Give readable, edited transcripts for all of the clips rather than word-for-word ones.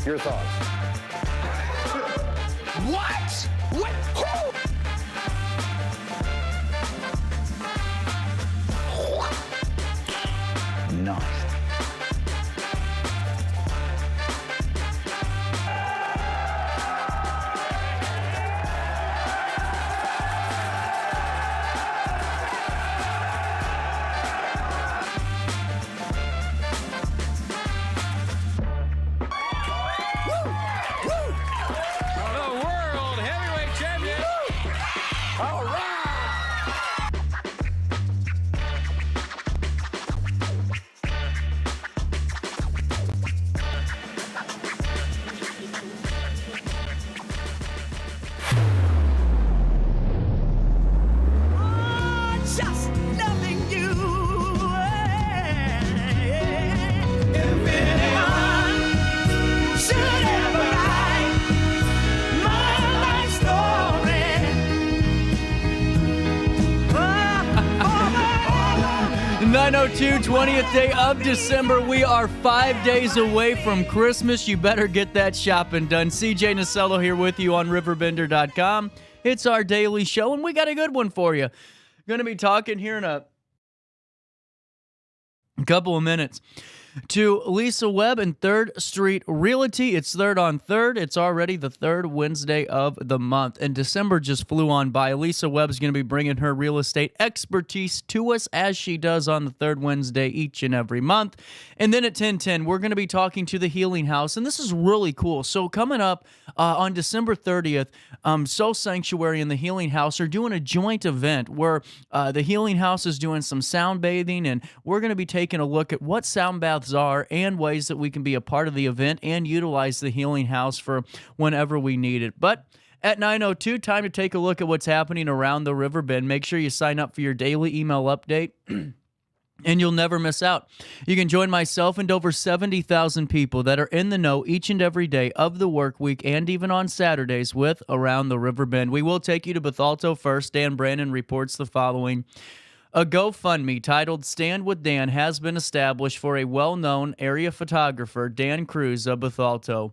Your thoughts? What? What? Who? Nice. .902, 20th day of December. We are 5 days away from Christmas. You better get that shopping done. CJ Nasello here with you on RiverBender.com. It's our daily show, and we got a good one for you. Going to be talking here in a couple of minutes to Lisa Webb and 3rd Street Realty. It's 3rd on 3rd. It's already the 3rd Wednesday of the month, and December just flew on by. Lisa Webb is going to be bringing her real estate expertise to us as she does on the 3rd Wednesday each and every month. And then at 10:10, we're going to be talking to the Healing Haus, and this is really cool. So coming up on December 30th, Soul Sanctuary and the Healing Haus are doing a joint event where the Healing Haus is doing some sound bathing, and we're going to be taking a look at what sound baths are and ways that we can be a part of the event and utilize the Healing Haus for whenever we need it. But at 9:02, time to take a look at what's happening around the Riverbend. Make sure you sign up for your daily email update. And you'll never miss out. You can join myself and over 70,000 people that are in the know each and every day of the work week and even on Saturdays with Around the Riverbend. We will take you to Bethalto first. Dan Brandon reports the following. A GoFundMe titled Stand with Dan has been established for a well-known area photographer, Dan Cruz of Bethalto.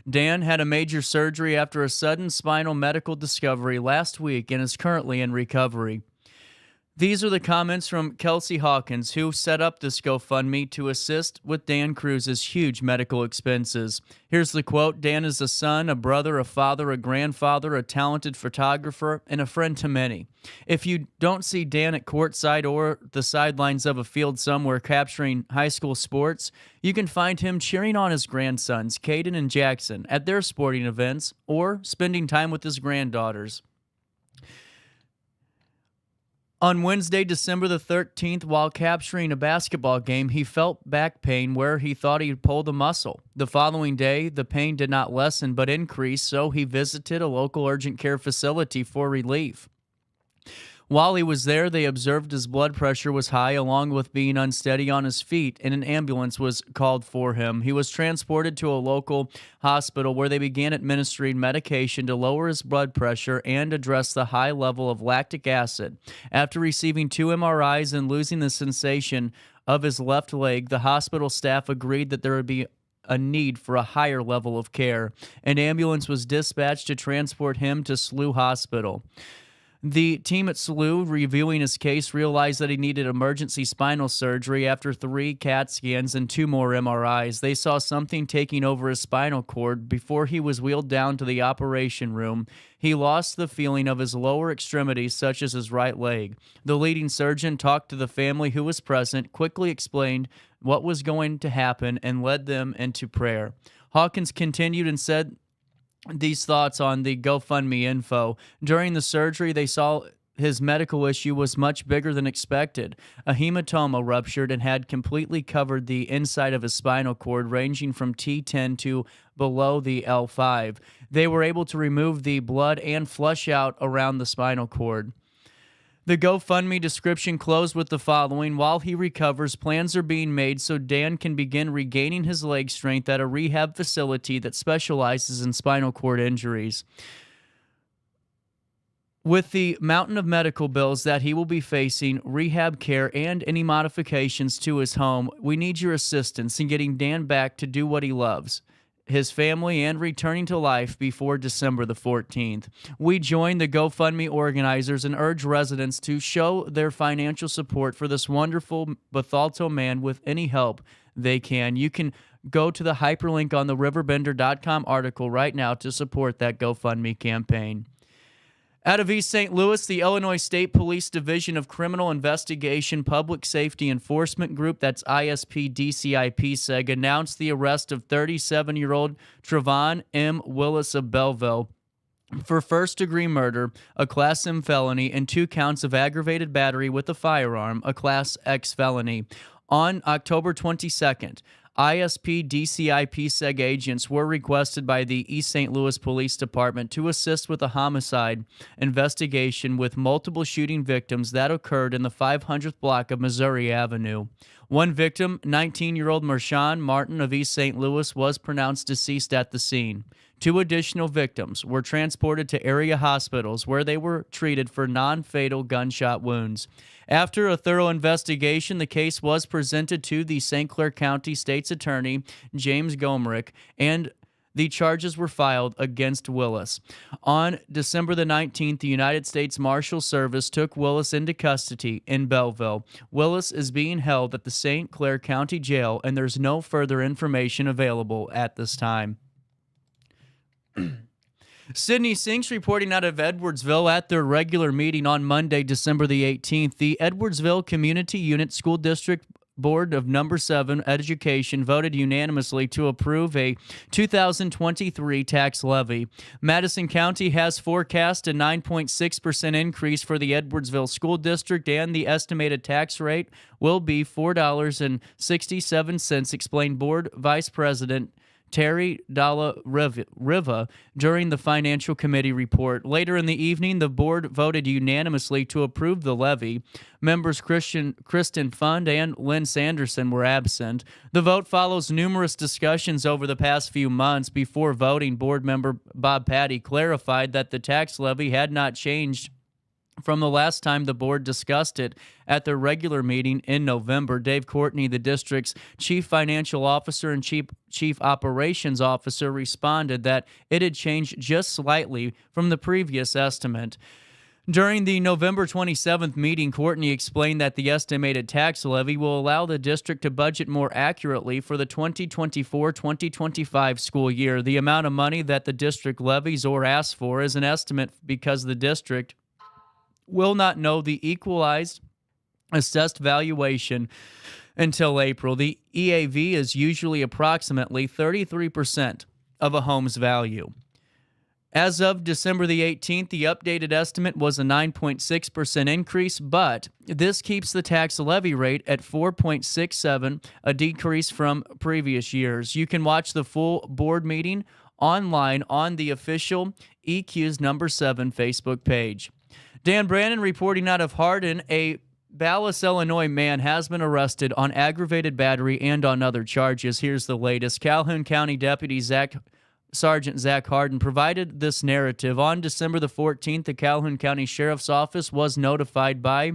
Dan had a major surgery after a sudden spinal medical discovery last week and is currently in recovery. These are the comments from Kelsey Hawkins, who set up this GoFundMe to assist with Dan Cruz's huge medical expenses. Here's the quote. Dan is a son, a brother, a father, a grandfather, a talented photographer, and a friend to many. If you don't see Dan at courtside or the sidelines of a field somewhere capturing high school sports, you can find him cheering on his grandsons, Caden and Jackson, at their sporting events or spending time with his granddaughters. On Wednesday, December the 13th, while capturing a basketball game, he felt back pain where he thought he'd pulled a muscle. The following day, the pain did not lessen but increased, so he visited a local urgent care facility for relief. While he was there, they observed his blood pressure was high along with being unsteady on his feet, and an ambulance was called for him. He was transported to a local hospital where they began administering medication to lower his blood pressure and address the high level of lactic acid. After receiving 2 MRIs and losing the sensation of his left leg, the hospital staff agreed that there would be a need for a higher level of care. An ambulance was dispatched to transport him to SLU Hospital. The team at SLU, reviewing his case, realized that he needed emergency spinal surgery after 3 CAT scans and 2 more MRIs. They saw something taking over his spinal cord. Before he was wheeled down to the operation room, he lost the feeling of his lower extremities, such as his right leg. The leading surgeon talked to the family who was present, quickly explained what was going to happen, and led them into prayer. Hawkins continued and said these thoughts on the GoFundMe info. During the surgery, they saw his medical issue was much bigger than expected. A hematoma ruptured and had completely covered the inside of his spinal cord, ranging from T10 to below the L5. They were able to remove the blood and flush out around the spinal cord. The GoFundMe description closed with the following. While he recovers, plans are being made so Dan can begin regaining his leg strength at a rehab facility that specializes in spinal cord injuries. With the mountain of medical bills that he will be facing, rehab care, and any modifications to his home, we need your assistance in getting Dan back to do what he loves. his family and returning to life before December the 14th. We join the GoFundMe organizers and urge residents to show their financial support for this wonderful Bethalto man with any help they can. You can go to the hyperlink on the RiverBender.com article right now to support that GoFundMe campaign. Out of East St. Louis, the Illinois State Police Division of Criminal Investigation Public Safety Enforcement Group, that's ISP-DCIP-SEG, announced the arrest of 37-year-old Trevon M. Willis of Belleville for first-degree murder, a Class M felony, and 2 counts of aggravated battery with a firearm, a Class X felony. On October 22nd, ISP-DCIP-SEG agents were requested by the East St. Louis Police Department to assist with a homicide investigation with multiple shooting victims that occurred in the 500th block of Missouri Avenue. One victim, 19-year-old Marshawn Martin of East St. Louis, was pronounced deceased at the scene. 2 additional victims were transported to area hospitals where they were treated for non-fatal gunshot wounds. After a thorough investigation, the case was presented to the St. Clair County State's Attorney, James Gomerick, and the charges were filed against Willis. On December the 19th, the United States Marshal Service took Willis into custody in Belleville. Willis is being held at the St. Clair County Jail, and there's no further information available at this time. Sydney Sinks reporting out of Edwardsville at their regular meeting on Monday, December the 18th. The Edwardsville Community Unit School District Board of Number 7 Education voted unanimously to approve a 2023 tax levy. Madison County has forecast a 9.6% increase for the Edwardsville School District, and the estimated tax rate will be $4.67, explained Board Vice President Terry Dalla Riva during the Financial Committee report. Later in the evening, the board voted unanimously to approve the levy. Members Kristen Fund and Lynn Sanderson were absent. The vote follows numerous discussions over the past few months. Before voting, board member Bob Patty clarified that the tax levy had not changed from the last time the board discussed it at their regular meeting in November. Dave Courtney, the district's chief financial officer and chief operations officer, responded that it had changed just slightly from the previous estimate. During the November 27th meeting, Courtney explained that the estimated tax levy will allow the district to budget more accurately for the 2024-2025 school year. The amount of money that the district levies or asks for is an estimate because the district will not know the equalized assessed valuation until April. The EAV is usually approximately 33% of a home's value. As of December the 18th, the updated estimate was a 9.6% increase, but this keeps the tax levy rate at 4.67, a decrease from previous years. You can watch the full board meeting online on the official EQ's Number 7 Facebook page. Dan Brannon reporting out of Hardin, a Ballas, Illinois man has been arrested on aggravated battery and on other charges. Here's the latest. Calhoun County Deputy Sergeant Zach Hardin provided this narrative. On December the 14th, the Calhoun County Sheriff's Office was notified by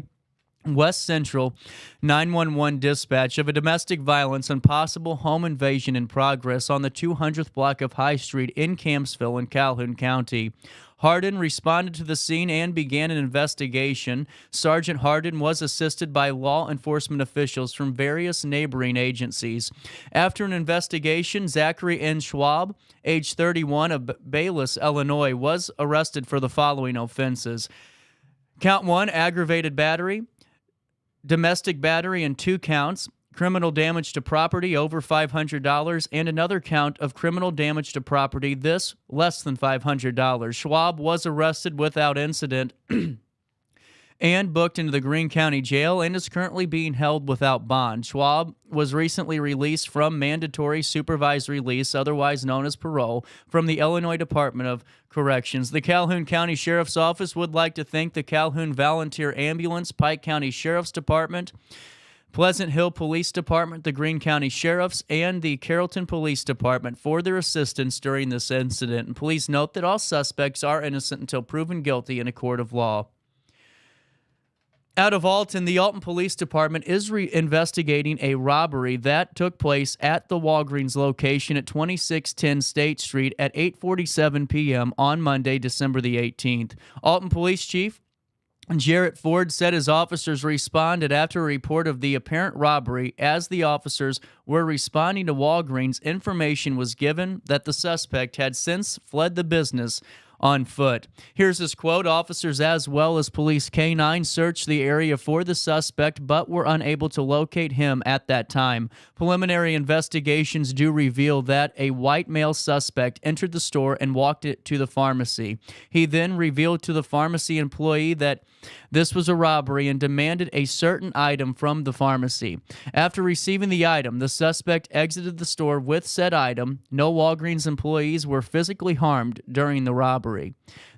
West Central 911 dispatch of a domestic violence and possible home invasion in progress on the 200th block of High Street in Campsville in Calhoun County. Hardin responded to the scene and began an investigation. Sergeant Hardin was assisted by law enforcement officials from various neighboring agencies. After an investigation, Zachary N. Schwab, age 31, of Bayless, Illinois, was arrested for the following offenses. Count 1, aggravated battery, domestic battery in 2 counts, criminal damage to property over $500, and another count of criminal damage to property, this less than $500. Schwab was arrested without incident and booked into the Greene County Jail and is currently being held without bond. Schwab was recently released from mandatory supervised release, otherwise known as parole, from the Illinois Department of Corrections. The Calhoun County Sheriff's Office would like to thank the Calhoun Volunteer Ambulance, Pike County Sheriff's Department, Pleasant Hill Police Department, the Greene County Sheriffs, and the Carrollton Police Department for their assistance during this incident. And please note that all suspects are innocent until proven guilty in a court of law. Out of Alton, the Alton Police Department is investigating a robbery that took place at the Walgreens location at 2610 State Street at 8:47 p.m. on Monday, December the 18th. Alton Police Chief Jarrett Ford said his officers responded after a report of the apparent robbery. As the officers were responding to Walgreens, information was given that the suspect had since fled the business on foot. Here's his quote: "Officers as well as police K-9 searched the area for the suspect but were unable to locate him at that time. Preliminary investigations do reveal that a white male suspect entered the store and walked it to the pharmacy. He then revealed to the pharmacy employee that this was a robbery and demanded a certain item from the pharmacy. After receiving the item, the suspect exited the store with said item. No Walgreens employees were physically harmed during the robbery."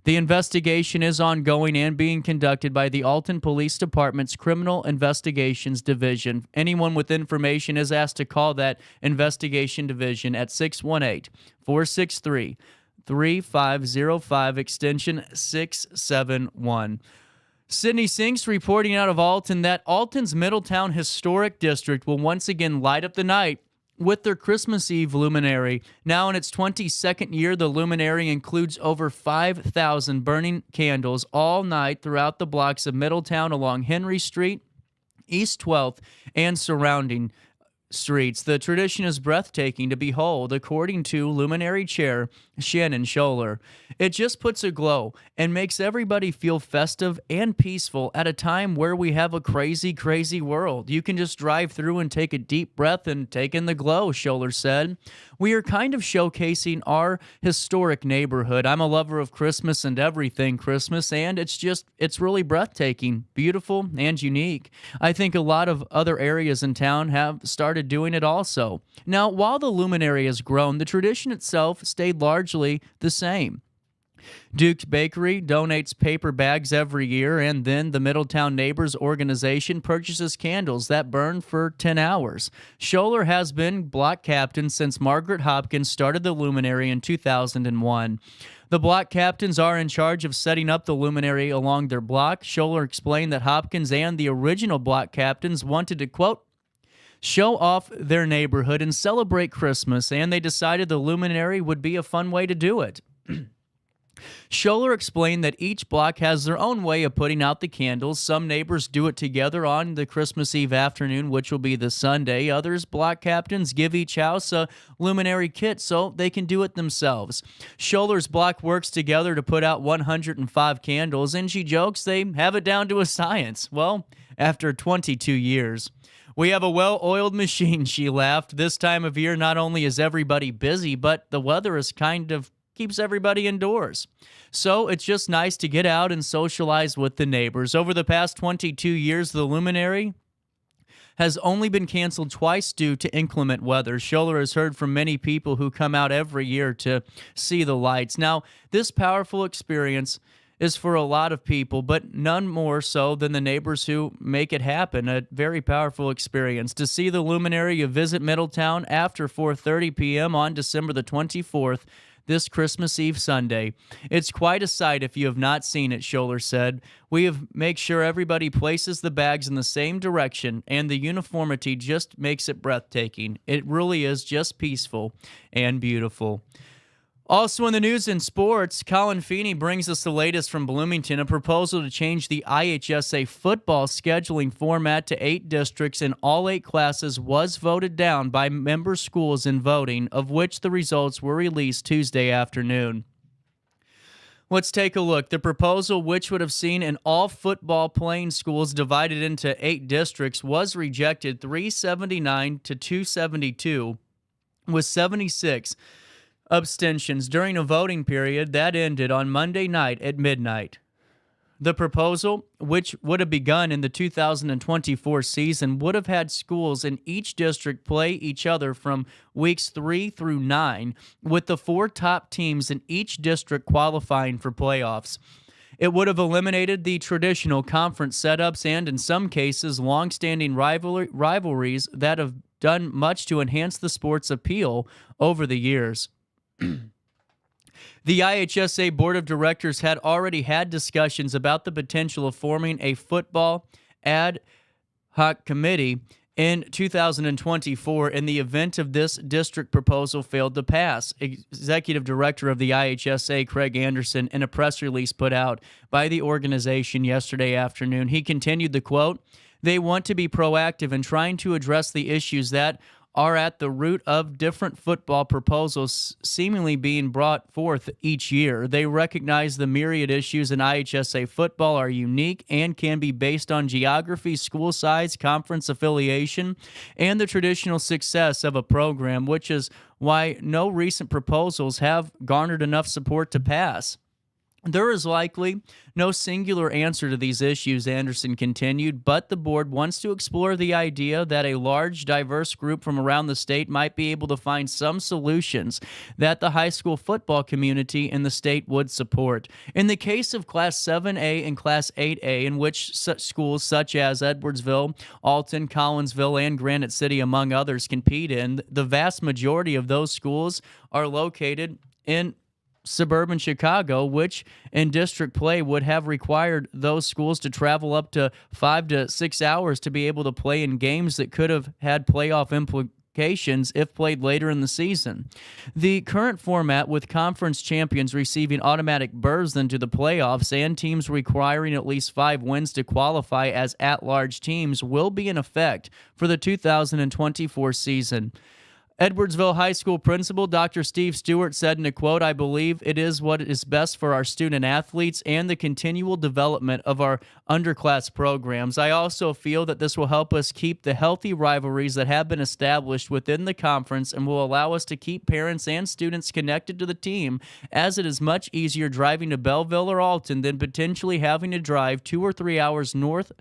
The investigation is ongoing and being conducted by the Alton Police Department's Criminal Investigations Division. Anyone with information is asked to call that investigation division at 618-463-3505, extension 671. Sydney Sinks reporting out of Alton that Alton's Middletown Historic District will once again light up the night with their Christmas Eve luminary. Now in its 22nd year, the luminary includes over 5,000 burning candles all night throughout the blocks of Middletown along Henry Street, East 12th, and surrounding streets. The tradition is breathtaking to behold, according to Luminary Chair Shannon Scholler. It just puts a glow and makes everybody feel festive and peaceful at a time where we have a crazy, crazy world. You can just drive through and take a deep breath and take in the glow, Scholler said. "We are kind of showcasing our historic neighborhood. I'm a lover of Christmas and everything Christmas, and it's really breathtaking, beautiful, and unique. I think a lot of other areas in town have started doing it also." Now, while the luminary has grown, the tradition itself stayed largely the same. Duke's Bakery donates paper bags every year, and then the Middletown Neighbors Organization purchases candles that burn for 10 hours. Scholler has been block captain since Margaret Hopkins started the luminary in 2001. The block captains are in charge of setting up the luminary along their block. Scholler explained that Hopkins and the original block captains wanted to, quote, show off their neighborhood and celebrate Christmas, and they decided the luminary would be a fun way to do it. Scholler explained that each block has their own way of putting out the candles. Some neighbors do it together on the Christmas Eve afternoon, which will be the Sunday. Others block captains give each house a luminary kit so they can do it themselves. Scholler's block works together to put out 105 candles, and she jokes they have it down to a science. Well, after 22 years. "We have a well-oiled machine," she laughed. "This time of year, not only is everybody busy, but the weather is kind of keeps everybody indoors. So it's just nice to get out and socialize with the neighbors." Over the past 22 years, the luminary has only been canceled twice due to inclement weather. Scholler has heard from many people who come out every year to see the lights. Now, this powerful experience is for a lot of people, but none more so than the neighbors who make it happen. A very powerful experience. To see the luminary, you visit Middletown after 4:30 p.m. on December the 24th, this Christmas Eve Sunday. "It's quite a sight if you have not seen it," Scholler said. "We have make sure everybody places the bags in the same direction, and the uniformity just makes it breathtaking. It really is just peaceful and beautiful." Also in the news and sports, Colin Feeney brings us the latest from Bloomington. A proposal to change the IHSA football scheduling format to 8 districts in all 8 classes was voted down by member schools in voting, of which the results were released Tuesday afternoon. Let's take a look. The proposal, which would have seen an all-football playing schools divided into 8 districts, was rejected 379 to 272, with 76 abstentions during a voting period that ended on Monday night at midnight. The proposal, which would have begun in the 2024 season, would have had schools in each district play each other from weeks 3 through 9, with the 4 top teams in each district qualifying for playoffs. It would have eliminated the traditional conference setups and, in some cases, long-standing rivalries that have done much to enhance the sport's appeal over the years. The IHSA Board of Directors had already had discussions about the potential of forming a football ad hoc committee in 2024 in the event of this district proposal failed to pass. Executive Director of the IHSA, Craig Anderson, in a press release put out by the organization yesterday afternoon, he continued the quote, "They want to be proactive in trying to address the issues that are at the root of different football proposals seemingly being brought forth each year. They recognize the myriad issues in IHSA football are unique and can be based on geography, school size, conference affiliation, and the traditional success of a program, which is why no recent proposals have garnered enough support to pass. There is likely no singular answer to these issues," Anderson continued, but the board wants to explore the idea that a large, diverse group from around the state might be able to find some solutions that the high school football community in the state would support. In the case of Class 7A and Class 8A, in which such schools such as Edwardsville, Alton, Collinsville, and Granite City, among others, compete in, the vast majority of those schools are located in suburban Chicago, which in district play would have required those schools to travel up to 5 to 6 hours to be able to play in games that could have had playoff implications if played later in the season. The current format, with conference champions receiving automatic berths into the playoffs and teams requiring at least 5 wins to qualify as at-large teams, will be in effect for the 2024 season. Edwardsville High School principal Dr. Steve Stewart said in a quote, "I believe it is what is best for our student athletes and the continual development of our underclass programs. I also feel that this will help us keep the healthy rivalries that have been established within the conference and will allow us to keep parents and students connected to the team, as it is much easier driving to Belleville or Alton than potentially having to drive 2 or 3 hours north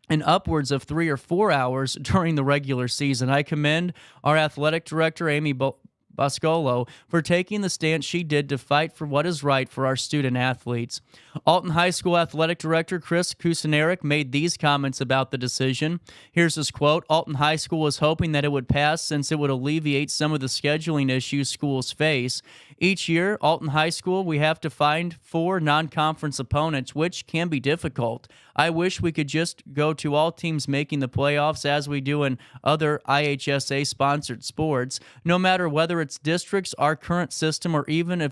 and upwards of 3 or 4 hours during the regular season. I commend our athletic director, Amy Boscolo, for taking the stance she did to fight for what is right for our student athletes." Alton High School Athletic Director Chris Kucinarek made these comments about the decision. Here's his quote, "Alton High School was hoping that it would pass since it would alleviate some of the scheduling issues schools face. Each year, Alton High School, we have to find 4 non-conference opponents, which can be difficult. I wish we could just go to all teams making the playoffs as we do in other IHSA-sponsored sports. No matter whether it's districts, our current system, or even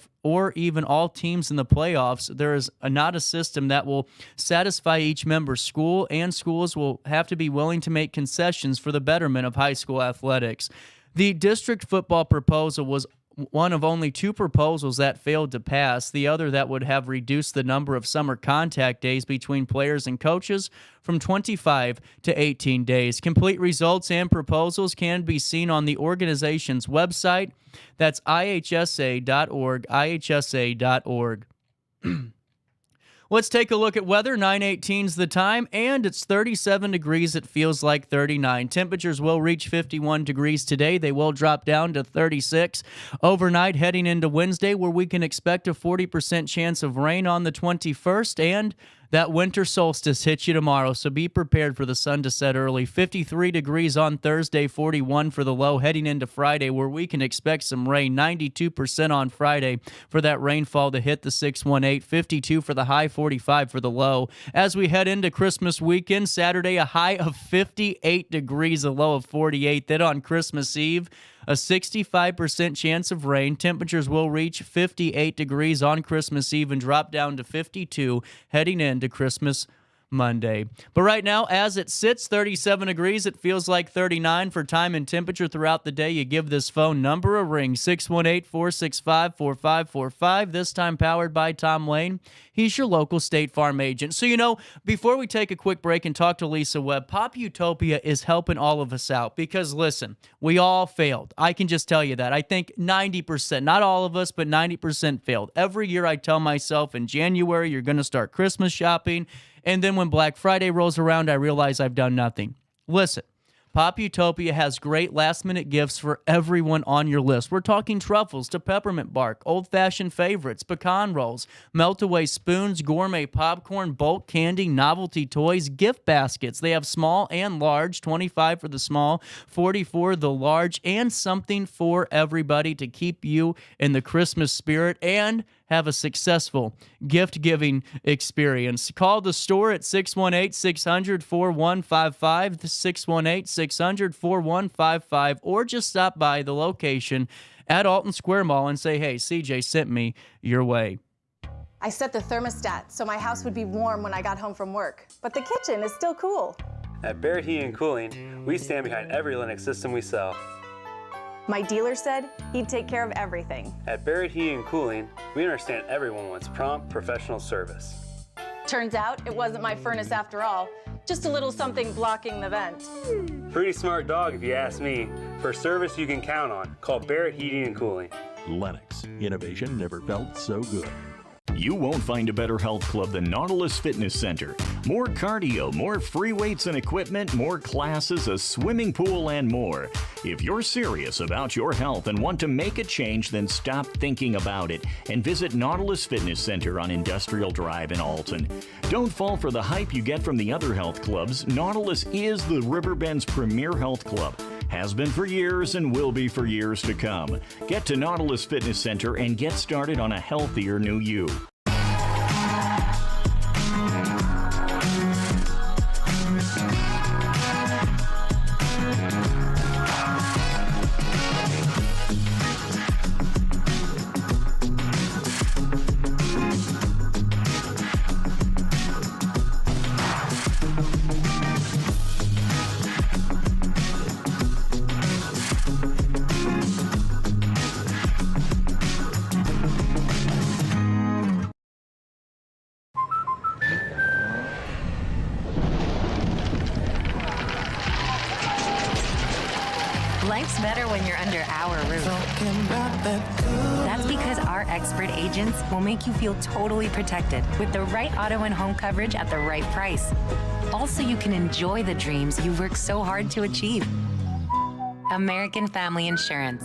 all teams in the playoffs, there is not a system that will satisfy each member's school, and schools will have to be willing to make concessions for the betterment of high school athletics." The district football proposal was one of only 2 proposals that failed to pass, the other that would have reduced the number of summer contact days between players and coaches from 25 to 18 days. Complete results and proposals can be seen on the organization's website. That's ihsa.org, ihsa.org. Let's take a look at weather. 9:18 is the time, and it's 37 degrees. It feels like 39. Temperatures will reach 51 degrees today. They will drop down to 36 overnight, heading into Wednesday, where we can expect a 40% chance of rain on the 21st, and that winter solstice hits you tomorrow, so be prepared for the sun to set early. 53 degrees on Thursday, 41 for the low, heading into Friday, where we can expect some rain. 92% on Friday for that rainfall to hit the 618. 52 for the high, 45 for the low. As we head into Christmas weekend, Saturday, a high of 58 degrees, a low of 48. Then on Christmas Eve, a 65% chance of rain. Temperatures will reach 58 degrees on Christmas Eve and drop down to 52 heading into Christmas Monday. But right now, as it sits, 37 degrees. It feels like 39 for time and temperature throughout the day. You give this phone number a ring, 618-465-4545. This time powered by Tom Lane. He's your local State Farm agent. So, before we take a quick break and talk to Lisa Webb, Pop Utopia is helping all of us out because, listen, we all failed. I can just tell you that. I think 90%, not all of us, but 90% failed. Every year I tell myself in January, you're going to start Christmas shopping. And then when Black Friday rolls around, I realize I've done nothing. Listen, Pop Utopia has great last-minute gifts for everyone on your list. We're talking truffles to peppermint bark, old-fashioned favorites, pecan rolls, melt-away spoons, gourmet popcorn, bulk candy, novelty toys, gift baskets. They have small and large, 25 for the small, 40 for the large, and something for everybody to keep you in the Christmas spirit. And have a successful gift-giving experience. Call the store at 618-600-4155, 618-600-4155, or just stop by the location at Alton Square Mall and say, hey, CJ sent me your way. I set the thermostat so my house would be warm when I got home from work, but the kitchen is still cool. At Barrett Heating and Cooling, we stand behind every Linux system we sell. My dealer said he'd take care of everything. At Barrett Heating and Cooling, we understand everyone wants prompt, professional service. Turns out it wasn't my furnace after all, just a little something blocking the vent. Pretty smart dog if you ask me. For service you can count on, call Barrett Heating and Cooling. Lennox. Innovation never felt so good. You won't find a better health club than Nautilus Fitness Center. More cardio, more free weights and equipment, more classes, a swimming pool, and more. If you're serious about your health and want to make a change, then stop thinking about it and visit Nautilus Fitness Center on Industrial Drive in Alton. Don't fall for the hype you get from the other health clubs. Nautilus is the Riverbend's premier health club. Has been for years and will be for years to come. Get to Nautilus Fitness Center and get started on a healthier new you. Life's better when you're under our roof. That's because our expert agents will make you feel totally protected with the right auto and home coverage at the right price. Also, you can enjoy the dreams you've worked so hard to achieve. American Family Insurance.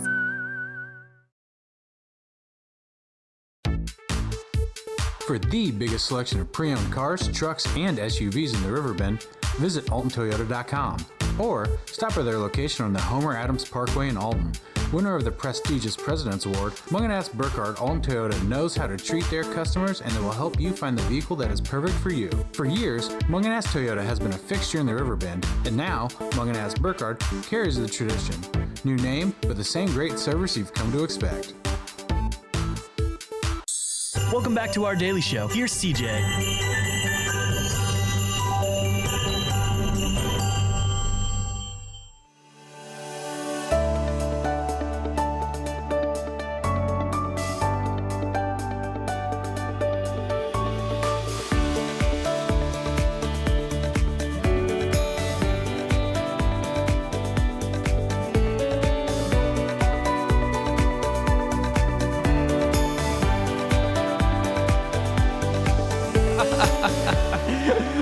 For the biggest selection of pre-owned cars, trucks, and SUVs in the Riverbend, visit AltonToyota.com or stop by their location on the Homer Adams Parkway in Alton. Winner of the prestigious President's Award, Munganast Burkhardt Alton Toyota knows how to treat their customers, and they will help you find the vehicle that is perfect for you. For years, Munganast Toyota has been a fixture in the Riverbend, and now Munganast Burkhardt carries the tradition. New name, but the same great service you've come to expect. Welcome back to our daily show. Here's CJ.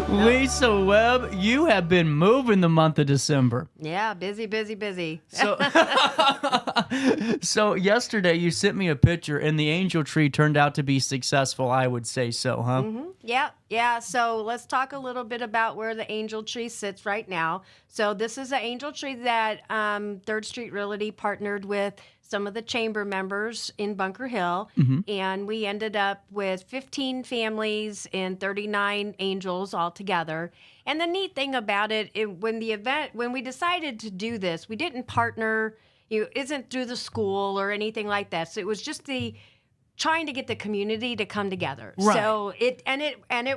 Lisa Webb, you have been moving the month of December. Yeah, busy. So yesterday you sent me a picture and the angel tree turned out to be successful, I would say so, huh? Mm-hmm. Yeah. So let's talk a little bit about where the angel tree sits right now. So this is an angel tree that 3rd Street Realty partnered with some of the chamber members in Bunker Hill, and we ended up with 15 families and 39 angels altogether. And the neat thing about it, when we decided to do this, we didn't partner. It isn't through the school or anything like that. So it was just trying to get the community to come together. Right. So it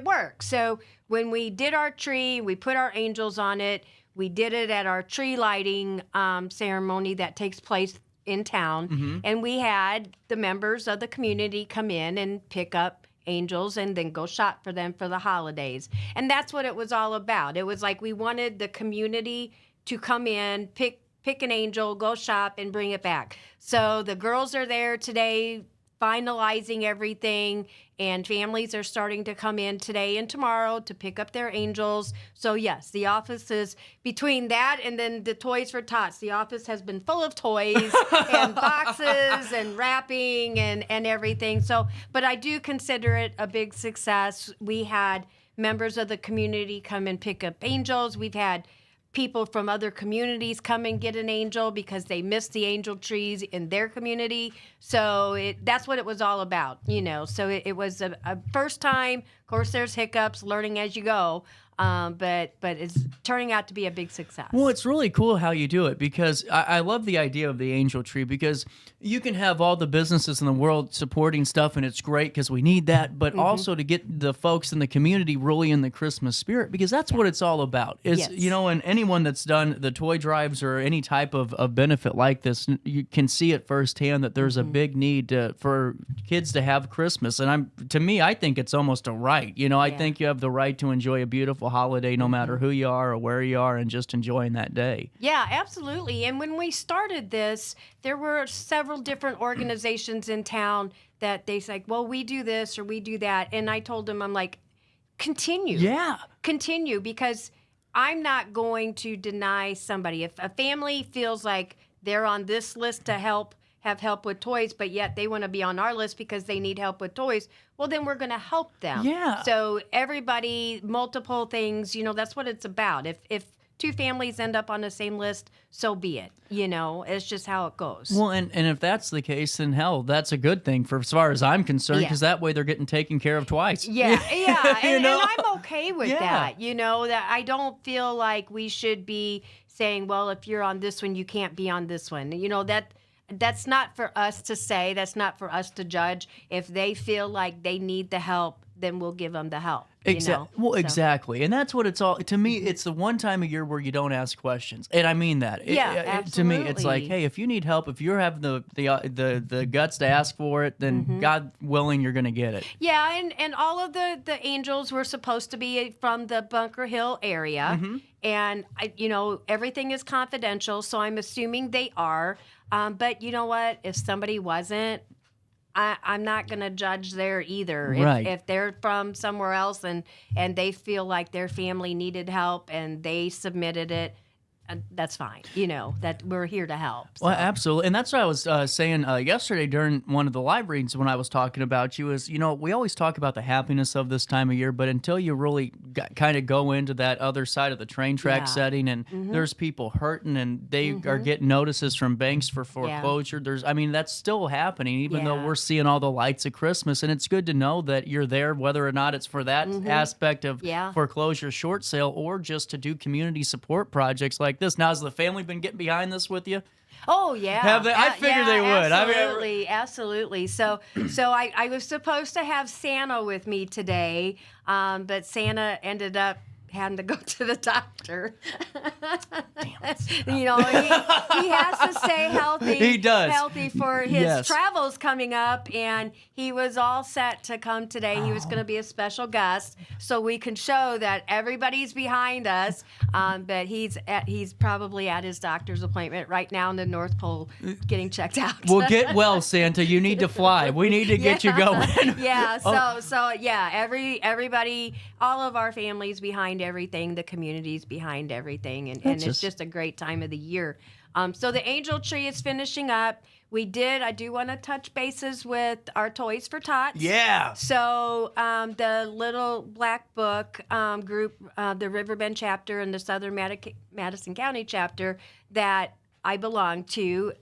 worked. So when we did our tree, we put our angels on it. We did it at our tree lighting ceremony that takes place in town, and we had the members of the community come in and pick up angels and then go shop for them for the holidays. And that's what it was all about. It was like we wanted the community to come in, pick an angel, go shop, and bring it back. So the girls are there today finalizing everything, and families are starting to come in today and tomorrow to pick up their angels. So yes, the office is between that and then the Toys for Tots. The office has been full of toys and boxes and wrapping and everything. So, but I do consider it a big success. We had members of the community come and pick up angels. We've had people from other communities come and get an angel because they missed the angel trees in their community. So that's what it was all about, So it was a first time. Of course, there's hiccups, learning as you go. But it's turning out to be a big success. Well, it's really cool how you do it, because I love the idea of the angel tree, because you can have all the businesses in the world supporting stuff, and it's great because we need that, but also to get the folks in the community really in the Christmas spirit, because that's what it's all about. Is and anyone that's done the toy drives or any type of benefit like this, you can see it firsthand that there's a big need for kids to have Christmas. And to me, I think it's almost a right. I think you have the right to enjoy a beautiful holiday no matter who you are or where you are, and just enjoying that day. Yeah, absolutely. And when we started this, there were several different organizations in town that they said, well, we do this or we do that. And I told them, I'm like, continue. Yeah. Continue, because I'm not going to deny somebody. If a family feels like they're on this list to have help with toys, but yet they want to be on our list because they need help with toys, well, then we're going to help them. Yeah. So everybody, multiple things, that's what it's about. If two families end up on the same list, so be it. It's just how it goes. Well, and if that's the case, then hell, that's a good thing for as far as I'm concerned, because that way they're getting taken care of twice. Yeah. And I'm okay with that. That I don't feel like we should be saying, well, if you're on this one, you can't be on this one. That's not for us to say. That's not for us to judge. If they feel like they need the help, then we'll give them the help. Exactly. Well, exactly. And that's what it's all. To me, it's the one time a year where you don't ask questions, and I mean that. Absolutely. To me, it's like, hey, if you need help, if you're having the guts to ask for it, then God willing, you're going to get it. Yeah, and all of the angels were supposed to be from the Bunker Hill area, and everything is confidential, so I'm assuming they are. But you know what? If somebody wasn't, I'm not going to judge there either. Right. If they're from somewhere else and they feel like their family needed help and they submitted it, that's fine. That we're here to help. So. Well, absolutely. And that's what I was saying yesterday during one of the live reads when I was talking about you is, we always talk about the happiness of this time of year, but until you really kind of go into that other side of the train track setting, and there's people hurting and they are getting notices from banks for foreclosure. That's still happening, even though we're seeing all the lights of Christmas. And it's good to know that you're there, whether or not it's for that aspect of foreclosure short sale or just to do community support projects like this. Now, has the family been getting behind this with you? Oh, yeah. Have they? I figured they would. Absolutely. So I was supposed to have Santa with me today, but Santa ended up having to go to the doctor. Damn it. He has to stay healthy. He does. Healthy for his travels coming up, and he was all set to come today. He was going to be a special guest, so we can show that everybody's behind us. But he's probably at his doctor's appointment right now in the North Pole, getting checked out. Well, get well, Santa. You need to fly. We need to get you going. Everybody, all of our families behind everything, the community's behind everything, and it's just a great time of the year. So the angel tree is finishing up. I do want to touch bases with our Toys for Tots. Yeah. So the Little Black Book group, the Riverbend chapter and the Southern Madison County chapter that I belong to.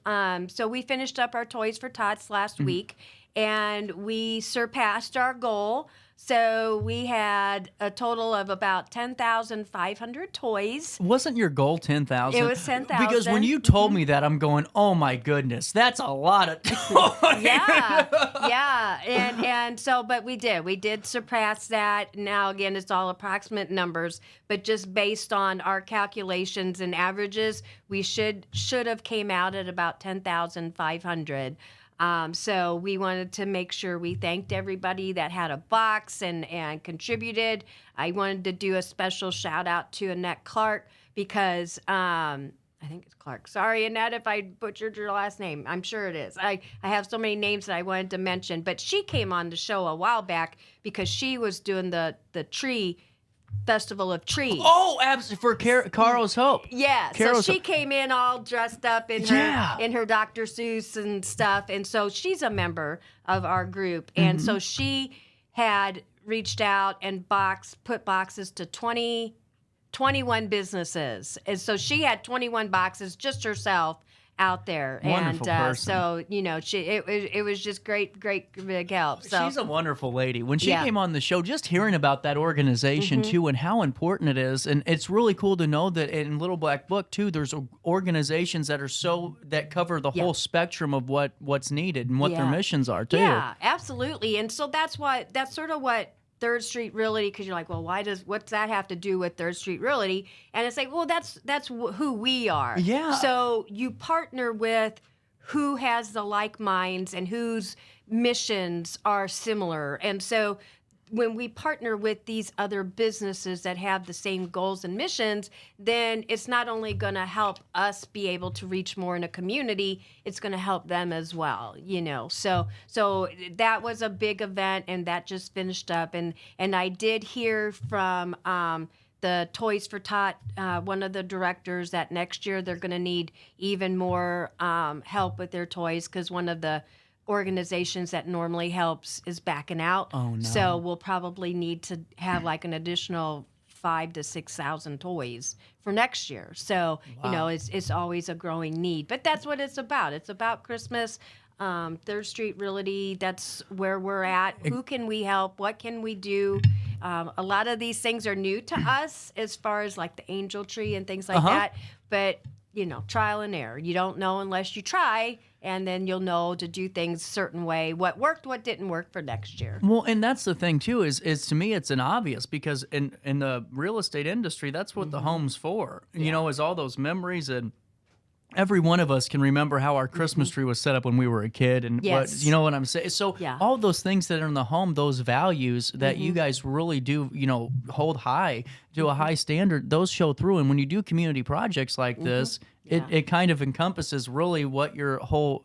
So we finished up our Toys for Tots last week, and we surpassed our goal. So we had a total of about 10,500 toys. Wasn't your goal 10,000? It was 10,000. Because when you told me that, I'm going, oh my goodness, that's a lot of toys. Yeah. And so, but we did surpass that. Now, again, it's all approximate numbers, but just based on our calculations and averages, we should have came out at about 10,500. So we wanted to make sure we thanked everybody that had a box and contributed. I wanted to do a special shout out to Annette Clark because I think it's Clark. Sorry, Annette, if I butchered your last name. I'm sure it is. I have so many names that I wanted to mention, but she came on the show a while back because she was doing the tree Festival of Trees. Oh, absolutely, for Carol's Hope. Yeah, so she came in all dressed up in her Dr. Seuss and stuff, and so she's a member of our group, and so she had reached out and put boxes to 20 21 businesses. And so she had 21 boxes just herself out there. Wonderful person. So, it was just great big help. So she's a wonderful lady. When she came on the show, just hearing about that organization too and how important it is, and it's really cool to know that in Little Black Book too, there's organizations that are that cover the whole spectrum of what's needed and what their missions are too. Yeah, absolutely. And so that's sort of what Third Street Realty, because you're like, well, what's that have to do with Third Street Realty? And it's like, well, that's who we are. Yeah. So you partner with who has the like minds and whose missions are similar. And so when we partner with these other businesses that have the same goals and missions, then it's not only going to help us be able to reach more in a community, it's going to help them as well, So that was a big event, and that just finished up. And I did hear from the Toys for Tot, one of the directors, that next year they're going to need even more help with their toys, because one of the organizations that normally helps is backing out. Oh, no. So we'll probably need to have like an additional 5,000 to 6,000 toys for next year. So, it's always a growing need. But that's what it's about. It's about Christmas. Third Street Realty, that's where we're at. Who can we help? What can we do? A lot of these things are new to us as far as like the angel tree and things like that. But, trial and error. You don't know unless you try, and then you'll know to do things a certain way. What worked, what didn't work for next year. Well, and that's the thing too, is to me it's an obvious, because in the real estate industry, that's what the home's for. Is all those memories, and every one of us can remember how our Christmas tree was set up when we were a kid, and yes. what I'm saying. So all those things that are in the home, those values that you guys really do, hold high to a high standard, those show through. And when you do community projects like this, it kind of encompasses really what your whole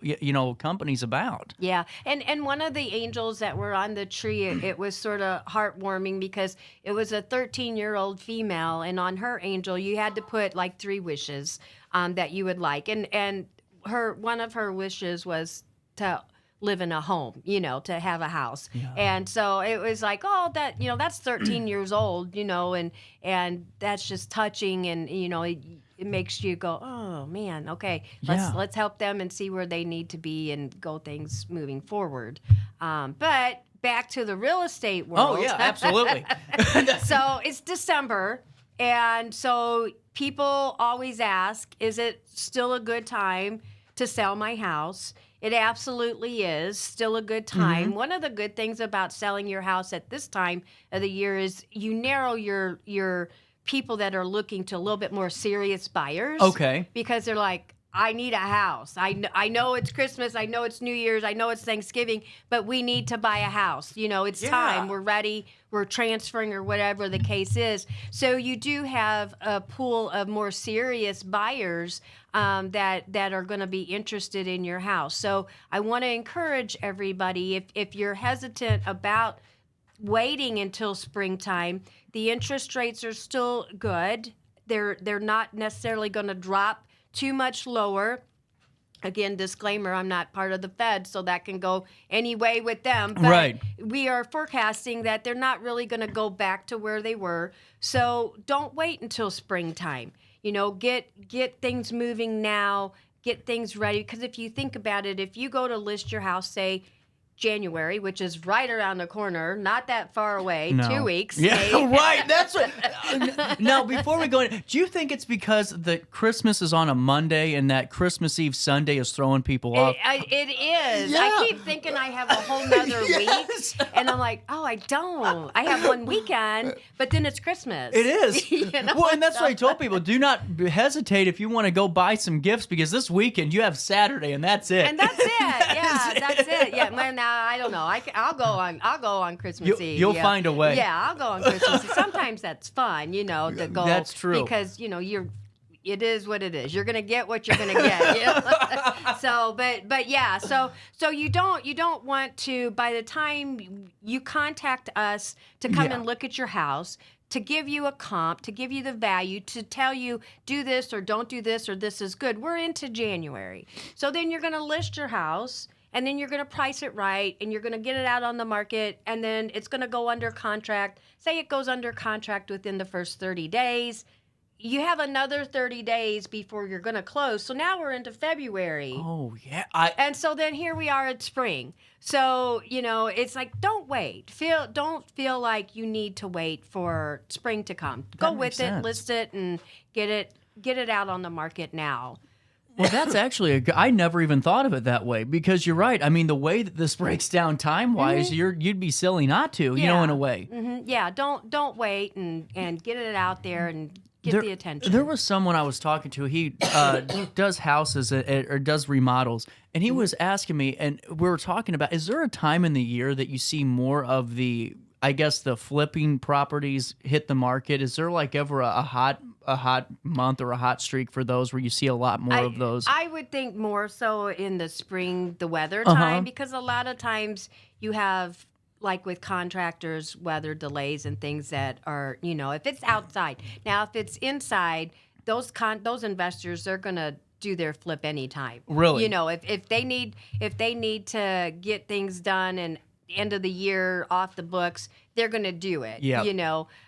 company's about. Yeah, and one of the angels that were on the tree, it was sort of heartwarming, because it was a 13-year-old female, and on her angel you had to put like 3 wishes that you would like, and one of her wishes was to live in a home, to have a house. Yeah. And so it was like, oh, that's 13 years old, and that's just touching, and it makes you go, oh man, okay, let's help them and see where they need to be and go things moving forward. But back to the real estate world. Oh yeah, absolutely. So it's December, and so people always ask, is it still a good time to sell my house? It absolutely is still a good time. One of the good things about selling your house at this time of the year is you narrow your people that are looking to a little bit more serious buyers. Okay. Because they're like, I need a house. I know it's Christmas. I know it's New Year's. I know it's Thanksgiving, but we need to buy a house. It's time. We're ready. We're transferring, or whatever the case is. So you do have a pool of more serious buyers that are going to be interested in your house. So I want to encourage everybody, if you're hesitant about waiting until springtime, the interest rates are still good. They're not necessarily going to drop too much lower. Again, disclaimer, I'm not part of the Fed, so that can go any way with them. But we are forecasting that they're not really going to go back to where they were. So don't wait until springtime. Get things moving now, get things ready. Because if you think about it, if you go to list your house, say, January, which is right around the corner, not that far away, 2 weeks. Yeah, right. That's what. Now, before we go in, do you think it's because the Christmas is on a Monday and that Christmas Eve Sunday is throwing people off? It is. Yeah. I keep thinking I have a whole nother week, and I'm like, oh, I don't. I have one weekend, but then it's Christmas. It is. Well, and that's what I told people. Do not hesitate if you want to go buy some gifts, because this weekend you have Saturday, and that's it. And that's it. Yeah, that's it. Yeah. Well, now I don't know. I'll go on Christmas Eve. You'll find a way. Yeah, I'll go on Christmas Eve. Sometimes that's fun, to go. That's true. Because it is what it is. You're gonna get what you're gonna get. So, but yeah. So you don't want to. By the time you contact us to come and look at your house, to give you a comp, to give you the value, to tell you do this or don't do this or this is good. We're into January. So then you're gonna list your house. And then you're going to price it right, and you're going to get it out on the market, and then it's going to go under contract. Say it goes under contract within the first 30 days. you have another 30 days before you're going to close. So now we're into February. Oh, yeah. And so then here we are at spring. So, it's like, don't wait. Don't feel like you need to wait for spring to come. Go with it, list it, and get it out on the market now. Well, that's actually I never even thought of it that way, because you're right. I mean, the way that this breaks down time-wise, you'd be silly not to, in a way. Mm-hmm. Yeah, don't wait and get it out there and get the attention. There was someone I was talking to. He does houses or does remodels, and he was asking me, and we were talking about, is there a time in the year that you see more of the, I guess, the flipping properties hit the market? Is there like ever a hot month or a hot streak for those where you see a lot more of those? I would think more so in the spring, the weather time, because a lot of times you have, like with contractors, weather delays and things that are, if it's outside. Now, if it's inside, those investors, they're going to do their flip anytime. Really? If they need to get things done and end of the year off the books, they're going to do it. Yeah.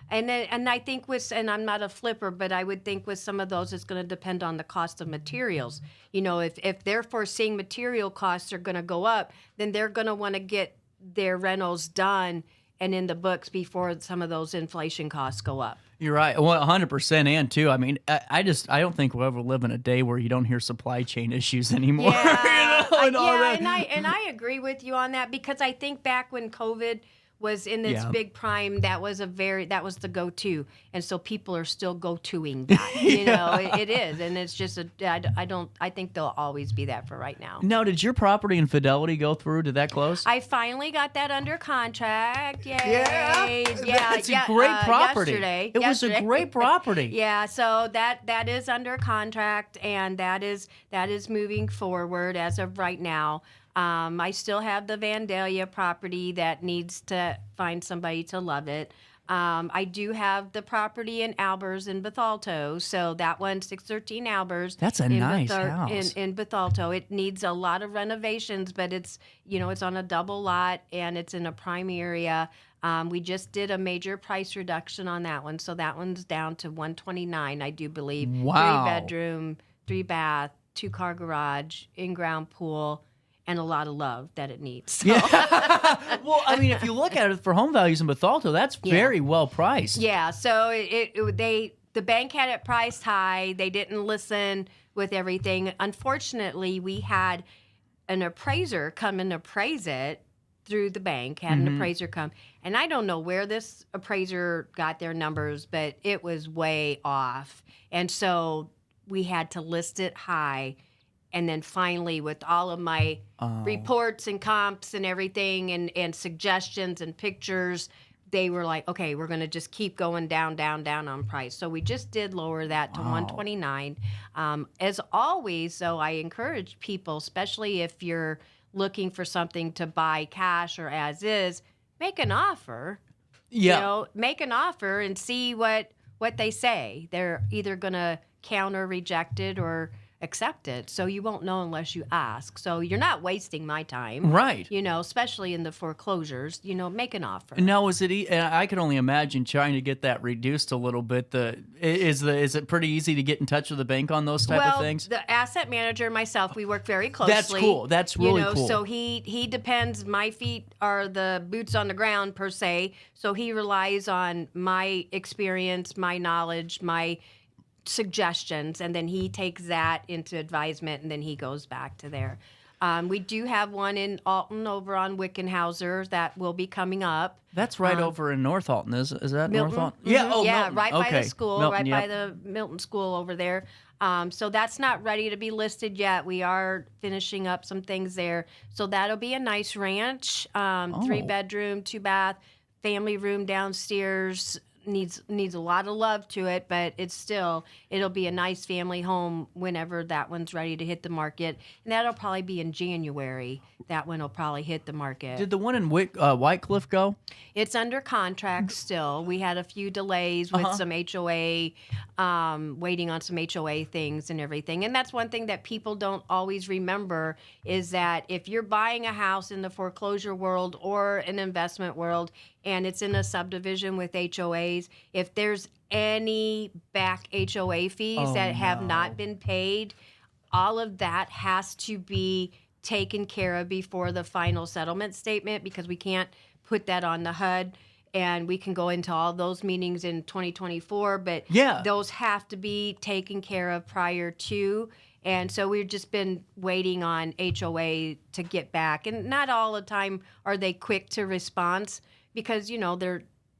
And I think and I'm not a flipper, but I would think with some of those, it's going to depend on the cost of materials. If they're foreseeing material costs are going to go up, then they're going to want to get their rentals done and in the books before some of those inflation costs go up. You're right. Well, 100%. And too, I mean, I don't think we'll ever live in a day where you don't hear supply chain issues anymore. Yeah, and all that. And I agree with you on that, because I think back when COVID was in its big prime, that was the go-to, and so people are still go-toing that. It is, and it's just I think they'll always be that for right now. Now, did your property in Fidelity go through? Did that close? I finally got that under contract. Yay! It's a great property. Yesterday. It was a great property. Yeah, so that is under contract, and that is moving forward as of right now. I still have the Vandalia property that needs to find somebody to love it. I do have the property in Albers in Bethalto, so that one, 613 Albers. That's a nice house. In Bethalto. It needs a lot of renovations, but it's on a double lot, and it's in a prime area. We just did a major price reduction on that one, so that one's down to $129, I do believe. Wow. 3-bedroom, 3-bath, 2-car garage, in-ground pool, and a lot of love that it needs. So. Yeah. Well, I mean, if you look at it for home values in Bethalto, that's very well priced. Yeah. So the bank had it priced high. They didn't listen with everything. Unfortunately, we had an appraiser come and appraise it through the bank. Had an appraiser come, and I don't know where this appraiser got their numbers, but it was way off, and so we had to list it high. And then finally, with all of my reports and comps and everything and suggestions and pictures, they were like, okay, we're going to just keep going down on price. So we just did lower that to $129. As always, though, I encourage people, especially if you're looking for something to buy cash or as is, make an offer. Yeah. Make an offer and see what they say. They're either going to counter, reject it, or accept it. So you won't know unless you ask. So you're not wasting my time. Right. Especially in the foreclosures, make an offer. Now, is it? I can only imagine trying to get that reduced a little bit. Is it pretty easy to get in touch with the bank on those type of things? The asset manager and myself, we work very closely. That's cool. That's really cool. So he depends. My feet are the boots on the ground per se. So he relies on my experience, my knowledge, my suggestions, and then he takes that into advisement, and then he goes back to there. We do have one in Alton over on Wickenhauser that will be coming up. That's right over in North Alton, is that Milton? North Alton? Mm-hmm. Yeah, yeah, Milton. right Okay. by the school, Milton, by the Milton School over there. So that's not ready to be listed yet. We are finishing up some things there. So that'll be a nice ranch, 3-bedroom, 2-bath, family room downstairs. Needs a lot of love to it, but it'll be a nice family home whenever that one's ready to hit the market, and that'll probably be in January. That one will probably hit the market. Did the one in White Cliff go? It's under contract still. We had a few delays with some HOA, waiting on some HOA things and everything. And that's one thing that people don't always remember is that if you're buying a house in the foreclosure world or an investment world and it's in a subdivision with HOA, HOAs. If there's any back HOA fees that have not been paid, all of that has to be taken care of before the final settlement statement, because we can't put that on the HUD. And we can go into all those meetings in 2024, but those have to be taken care of prior to. And so we've just been waiting on HOA to get back. And not all the time are they quick to response, because,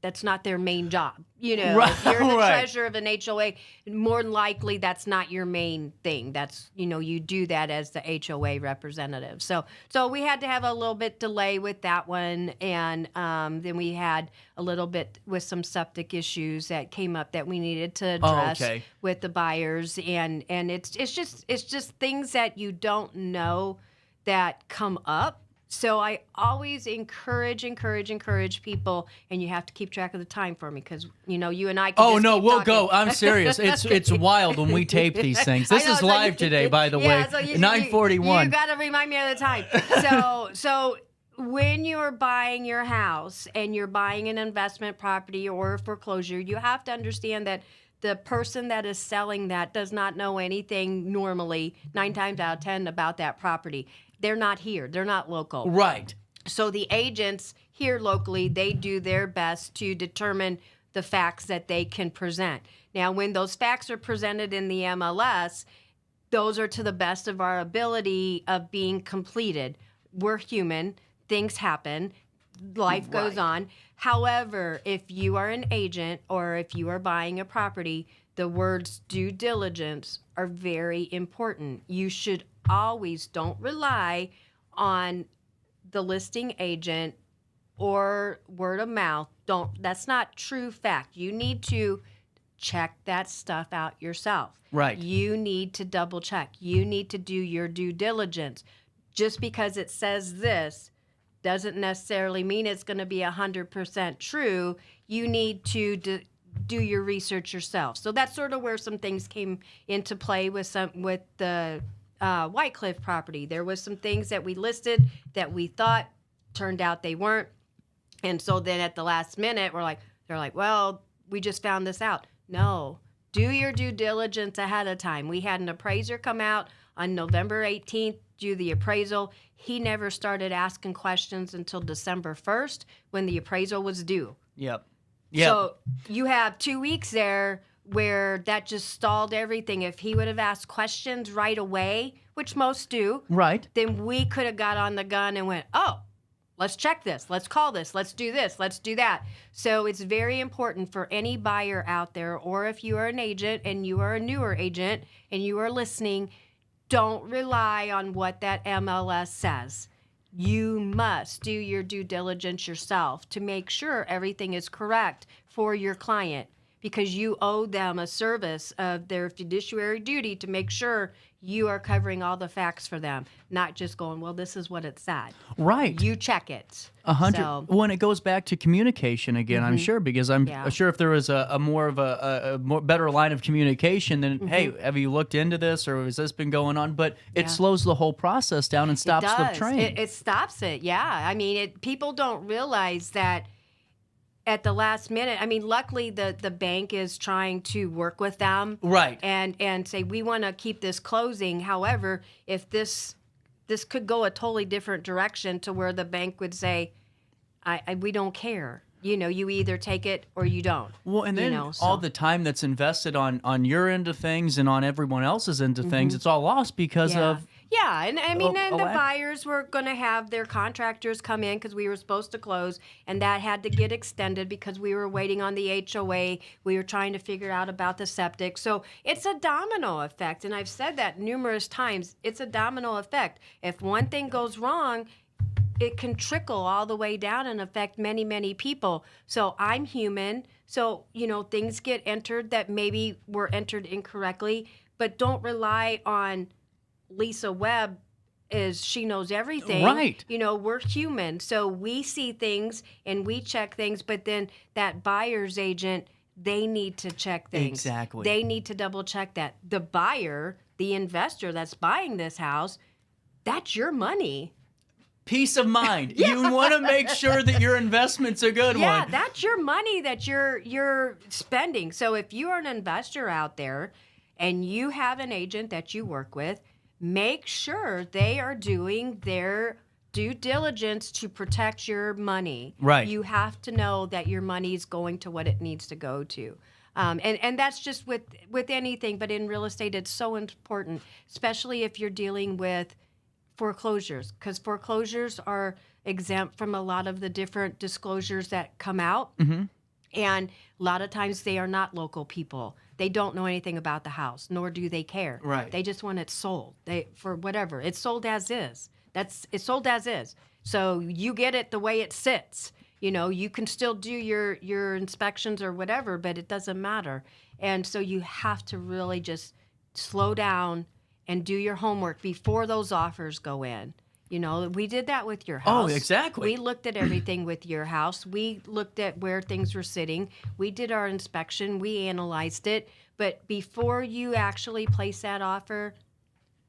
that's not their main job. Right, If you're the treasurer of an HOA, more than likely that's not your main thing. That's, you do that as the HOA representative. So we had to have a little bit delay with that one. And then we had a little bit with some septic issues that came up that we needed to address with the buyers. And it's just things that you don't know that come up. So I always encourage people, and you have to keep track of the time for me, because you and I can Oh just no, keep we'll talking. go. I'm serious. It's wild when we tape these things. This is live today, by the way. So 9:41. You got to remind me of the time. So when you're buying your house and you're buying an investment property or a foreclosure, you have to understand that the person that is selling that does not know anything normally 9 times out of 10 about that property. They're not here. They're not local. Right. So the agents here locally, they do their best to determine the facts that they can present. Now, when those facts are presented in the MLS, those are to the best of our ability of being completed. We're human. Things happen. Life goes on. However, if you are an agent or if you are buying a property, the words due diligence are very important. You should always don't rely on the listing agent or word of mouth. That's not true fact. You need to check that stuff out yourself. Right. You need to double check. You need to do your due diligence. Just because it says this doesn't necessarily mean it's going to be 100% true. You need to do your research yourself. So that's sort of where some things came into play with the White Cliff property. There was some things that we listed that we thought turned out they weren't. And so then at the last minute, they're like, well, we just found this out. No, do your due diligence ahead of time. We had an appraiser come out on November 18th, do the appraisal. He never started asking questions until December 1st when the appraisal was due. Yep. So you have 2 weeks there where that just stalled everything. If he would have asked questions right away, which most do, right, then we could have got on the gun and went, oh, let's check this, let's call this, let's do this, let's do that. So it's very important for any buyer out there, or if you are an agent and you are a newer agent and you are listening, don't rely on what that MLS says. You must do your due diligence yourself to make sure everything is correct for your client, because you owe them a service of their fiduciary duty to make sure you are covering all the facts for them, not just going, well, this is what it said. Right. You check it. 100. So, When it goes back to communication again, I'm sure, because I'm sure if there was a more of a more better line of communication, then, hey, have you looked into this, or has this been going on? But it slows the whole process down and stops the train. It stops it, yeah. I mean, people don't realize that at the last minute. I mean, luckily the bank is trying to work with them, right, and say we want to keep this closing. However, if this could go a totally different direction to where the bank would say, we don't care. You either take it or you don't. Well, and then all the time that's invested on your end of things and on everyone else's end of things, it's all lost because of. Yeah, and I mean, and the buyers were going to have their contractors come in because we were supposed to close, and that had to get extended because we were waiting on the HOA. We were trying to figure out about the septic. So it's a domino effect, and I've said that numerous times. It's a domino effect. If one thing goes wrong, it can trickle all the way down and affect many, many people. So I'm human. So, things get entered that maybe were entered incorrectly, but don't rely on Lisa Webb she knows everything. Right. We're human. So we see things and we check things, but then that buyer's agent, they need to check things. Exactly. They need to double check that. The buyer, the investor that's buying this house, that's your money. peace of mind. You want to make sure that your investment's a good one. Yeah, that's your money that you're spending. So if you are an investor out there and you have an agent that you work with, make sure they are doing their due diligence to protect your money. Right. You have to know that your money is going to what it needs to go to. And that's just with anything, but in real estate, it's so important, especially if you're dealing with foreclosures, because foreclosures are exempt from a lot of the different disclosures that come out. Mm-hmm. And a lot of times they are not local people. They don't know anything about the house, nor do they care. Right. They just want it sold. For whatever. It's sold as is. It's sold as is. So you get it the way it sits. You can still do your inspections or whatever, but it doesn't matter. And so you have to really just slow down and do your homework before those offers go in. We did that with your house. Oh, exactly. We looked at everything with your house. We looked at where things were sitting. We did our inspection. We analyzed it. But before you actually place that offer,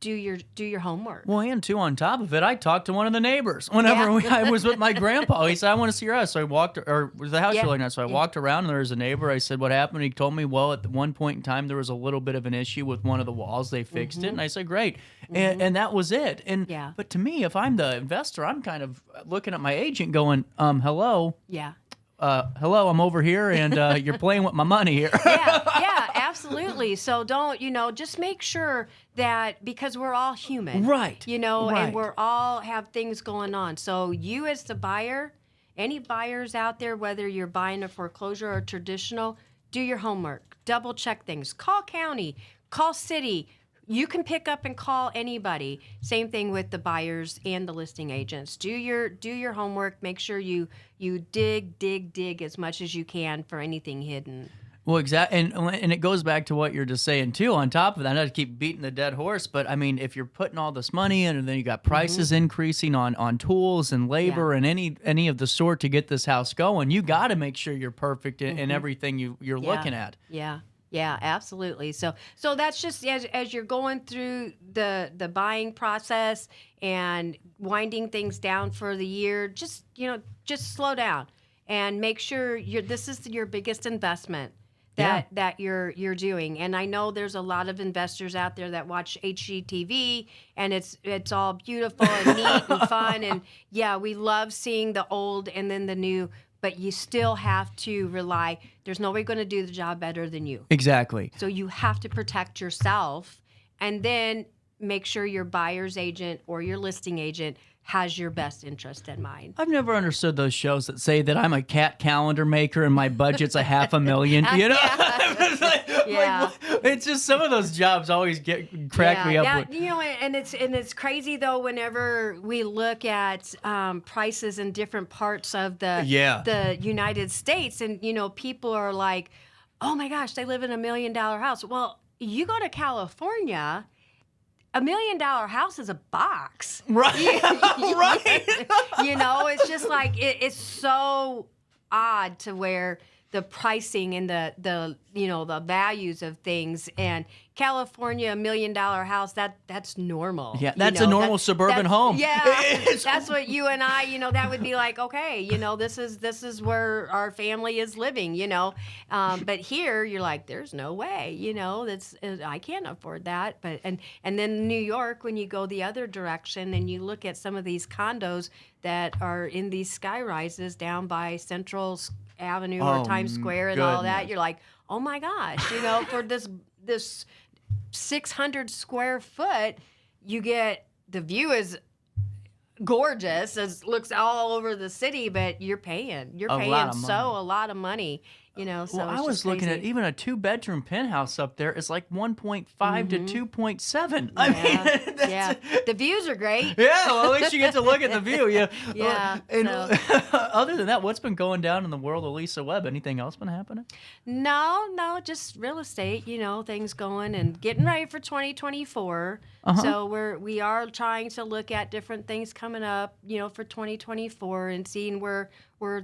do your homework. Well, and too, on top of it, I talked to one of the neighbors whenever I was with my grandpa. He said, "I want to see your house." So I walked, or was the house you're looking at? So I walked around, and there was a neighbor. I said, "What happened?" He told me, "Well, at one point in time, there was a little bit of an issue with one of the walls. They fixed it." And I said, "Great," and that was it. And but to me, if I'm the investor, I'm kind of looking at my agent, going, "Hello." Yeah. Hello, I'm over here, and you're playing with my money here. Yeah, absolutely. So don't, just make sure that, because we're all human. Right. And we're all have things going on. So you as the buyer, any buyers out there, whether you're buying a foreclosure or traditional, do your homework. Double check things. Call county, call city. You can pick up and call anybody. Same thing with the buyers and the listing agents. Do your homework. Make sure you dig as much as you can for anything hidden. Well, exactly, and it goes back to what you're just saying too. On top of that, not to keep beating the dead horse, but I mean, if you're putting all this money in, and then you got prices increasing on tools and labor and any of the sort to get this house going, you got to make sure you're perfect in everything you're looking at. Yeah, absolutely. So that's just as you're going through the buying process and winding things down for the year, just slow down and make sure this is your biggest investment that you're doing. And I know there's a lot of investors out there that watch HGTV, and it's all beautiful and neat and fun, and we love seeing the old and then the new. But you still have to rely. There's nobody going to do the job better than you. Exactly. So you have to protect yourself, and then make sure your buyer's agent or your listing agent has your best interest in mind. I've never understood those shows that say that I'm a cat calendar maker and my budget's $500,000. It's just some of those jobs always crack me up. And it's crazy though whenever we look at prices in different parts of the United States, and people are like, "Oh my gosh, they live in $1 million house." Well, you go to California, $1 million house is a box. Right. Right. It's just like it's so odd to where the pricing and the values of things, and California, $1 million house, that's normal. Yeah, that's a normal suburban home. Yeah, that's what you and I, that would be like, okay, this is where our family is living, but here you're like, there's no way, I can't afford that. But and then New York, when you go the other direction and you look at some of these condos that are in these sky rises down by Central Avenue or Times Square and all that, you're like, oh my gosh, for this 600 square foot, you get, the view is gorgeous, it looks all over the city, but you're paying a lot of money. So well, I was looking at even a 2-bedroom penthouse up there. It's like 1.5 to 2.7. I mean, the views are great. Yeah, well, at least you get to look at the view. Yeah. And other than that, what's been going down in the world of Lisa Webb? Anything else been happening? No, just real estate. Things going and getting ready for 2024. So we are trying to look at different things coming up, for 2024, and seeing where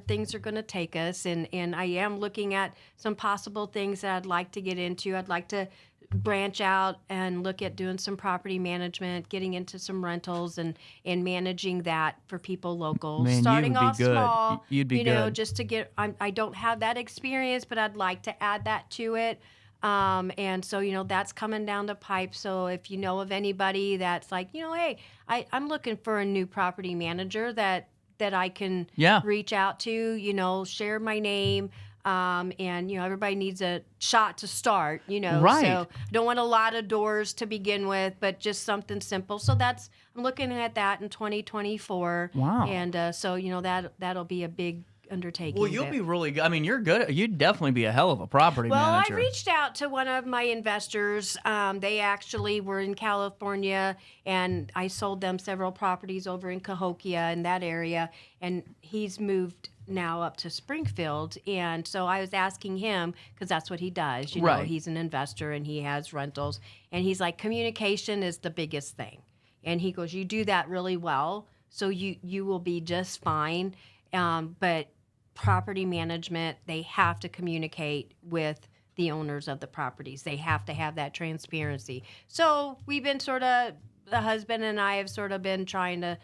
things are going to take us, and I am looking at some possible things that I'd like to get into. I'd like to branch out and look at doing some property management, getting into some rentals and managing that for people local. Man, Starting you would be off good. small, You'd be you know, good. just to get, I don't have that experience, but I'd like to add that to it. And so, you know, that's coming down the pipe. So if you know of anybody that's like, you know, hey, I'm looking for a new property manager that I can reach out to, you know, share my name. And, you know, everybody needs a shot to start, you know. Right. So I don't want a lot of doors to begin with, but just something simple. So I'm looking at that in 2024. Wow. And so, you know, that'll be a big undertaking. Well, you'll be really good. I mean, you're good. You'd definitely be a hell of a property manager. Well, I reached out to one of my investors. They actually were in California, and I sold them several properties over in Cahokia in that area, and he's moved now up to Springfield. And so I was asking him, because that's what he does. You know, Right. he's an investor, and he has rentals. And he's like, communication is the biggest thing. And he goes, you do that really well, so you will be just fine. But property management, they have to communicate with the owners of the properties. They have to have that transparency. So we've been the husband and I have sort of been trying to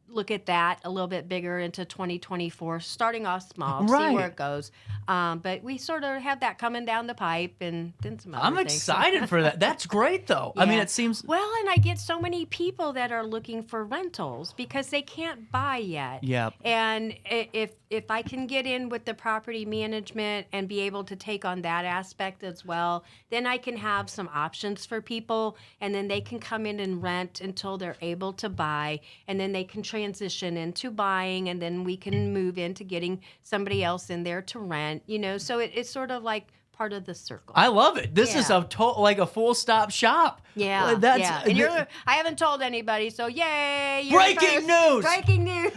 look at that a little bit bigger into 2024, starting off small, Right. see where it goes. But we sort of have that coming down the pipe, and then some other I'm things. excited for that. That's great, though. I mean, Yeah. it seems... Well, and I get so many people that are looking for rentals because they can't buy yet. Yep. And if I can get in with the property management and be able to take on that aspect as well, then I can have some options for people, and then they can come in and rent until they're able to buy, and then they can transition into buying, and then we can move into getting somebody else in there to rent, you know. So it's sort of like part of the circle. I love it. This is like a full stop shop. Yeah, That's, yeah. And I haven't told anybody, so yay! you're Breaking first. news! Breaking news!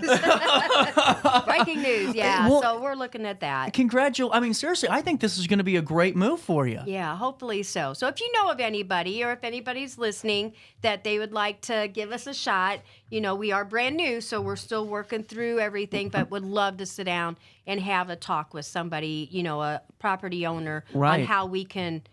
Breaking news! Yeah. Well, so we're looking at that. I mean, seriously, I think this is going to be a great move for you. Yeah, hopefully so. So if you know of anybody, or if anybody's listening that they would like to give us a shot, you know, we are brand new, so we're still working through everything, but would love to sit down and have a talk with somebody, you know, a property owner, Right. on how we can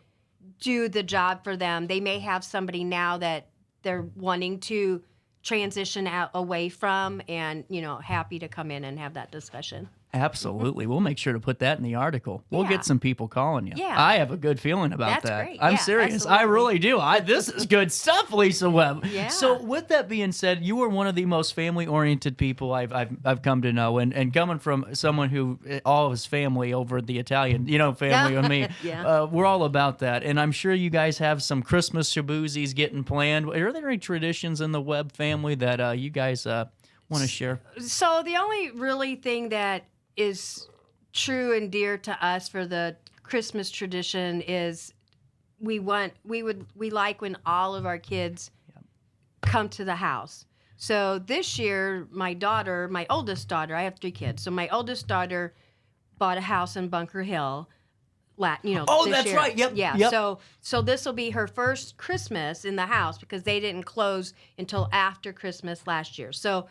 do the job for them. They may have somebody now that they're wanting to transition out away from, and, you know, happy to come in and have that discussion. Absolutely. We'll make sure to put that in the article. We'll Yeah. get some people calling you. Yeah. I have a good feeling about That's that. great. I'm Yeah, serious. I absolutely. really do. This is good stuff, Lisa Webb. Yeah. So with that being said, you are one of the most family-oriented people I've come to know, and coming from someone who all his family over the Italian, you know, family and me, Yeah. we're all about that. And I'm sure you guys have some Christmas shaboozis getting planned. Are there any traditions in the Webb family that you guys want to share? So the only really thing that is true and dear to us for the Christmas tradition is we like when all of our kids come to the house. So this year, my oldest daughter, I have 3 kids. So my oldest daughter bought a house in Bunker Hill. Oh, this that's year. right. Yep. Yeah. Yep. So this will be her first Christmas in the house because they didn't close until after Christmas last year. So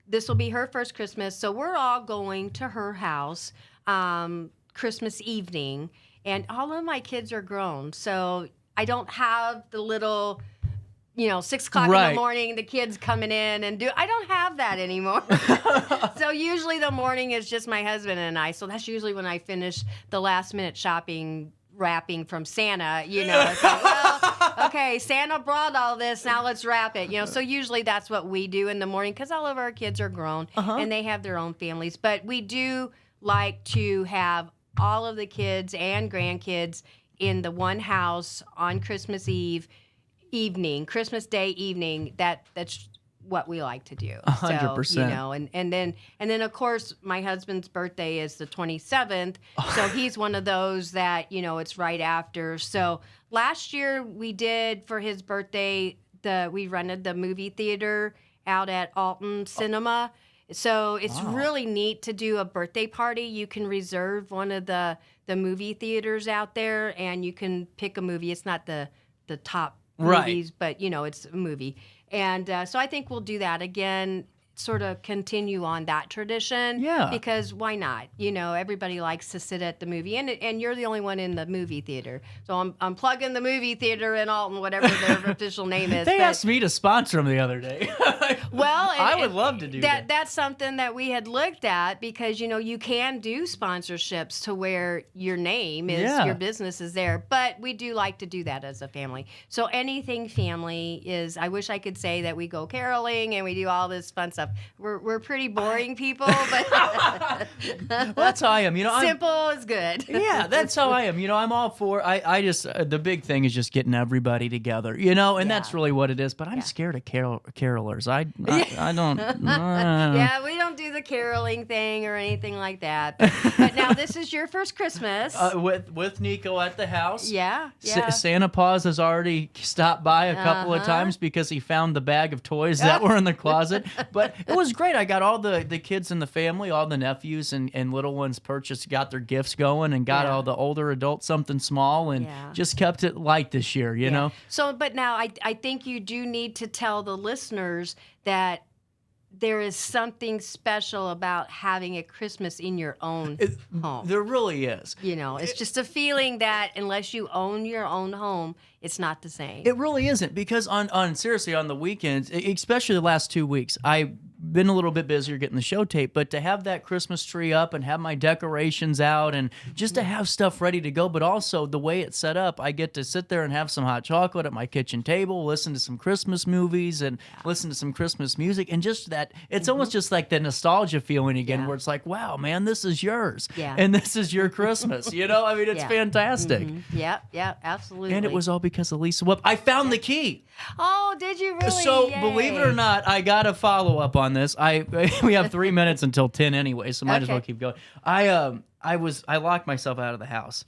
this will be her first Christmas. So we're all going to her house Christmas evening, and all of my kids are grown. So I don't have the little, 6 o'clock in Right. the morning, the kids coming in I don't have that anymore. So usually the morning is just my husband and I. So that's usually when I finish the last minute shopping, wrapping from Santa, It's like, well, okay, Santa brought all this, now let's wrap it, So usually that's what we do in the morning because all of our kids are grown and they have their own families. But we do like to have all of the kids and grandkids in the one house on Christmas Christmas Day evening. That's what we like to do. 100%. So, and then of course my husband's birthday is the 27th. So he's one of those that, it's right after. So last year we did for his birthday, we rented the movie theater out at Alton Cinema. So it's really neat to do a birthday party. You can reserve one of the movie theaters out there, and you can pick a movie. It's not the top Right. movies, but it's a movie. And so I think we'll do that again sort of continue on that tradition. Yeah. Because why not? You know, everybody likes to sit at the movie, and you're the only one in the movie theater. So I'm plugging the movie theater in Alton, whatever their official name is. They asked me to sponsor them the other day. Well, I would love to do that. That's something that we had looked at because, you know, you can do sponsorships to where your name is, your business is there. But we do like to do that as a family. So anything family is, I wish I could say that we go caroling and we do all this fun stuff. We're pretty boring people, but well, that's how I am. You know, simple is good. Yeah, that's how I am. You know, I'm all for. I just the big thing is just getting everybody together. You know, and that's really what it is. But I'm scared of carolers. I don't. Yeah, we don't do the caroling thing or anything like that. But now this is your first Christmas with Nico at the house. Yeah. Santa Claus has already stopped by a couple of times because he found the bag of toys that were in the closet. But it was great. I got all the kids in the family, all the nephews and little ones got their gifts going, and got all the older adults something small, and just kept it light this year, you know? So, but now I think you do need to tell the listeners that there is something special about having a Christmas in your own home. There really is. You know, it's just a feeling that unless you own your own home, it's not the same. It really isn't, because seriously, on the weekends, especially the last 2 weeks, I've been a little bit busier getting the show tape, but to have that Christmas tree up and have my decorations out and just to have stuff ready to go, but also the way it's set up, I get to sit there and have some hot chocolate at my kitchen table, listen to some Christmas movies and listen to some Christmas music, and just that, it's almost just like the nostalgia feeling again, where it's like, wow, man, this is yours, and this is your Christmas, you know? I mean, it's fantastic. Yeah, absolutely. And it was all because of Lisa Webb. I found the key. Oh, did you really? So, Yay. believe it or not, I got a follow-up on this. We have 3 minutes until 10 anyway, so might as well keep going. I locked myself out of the house.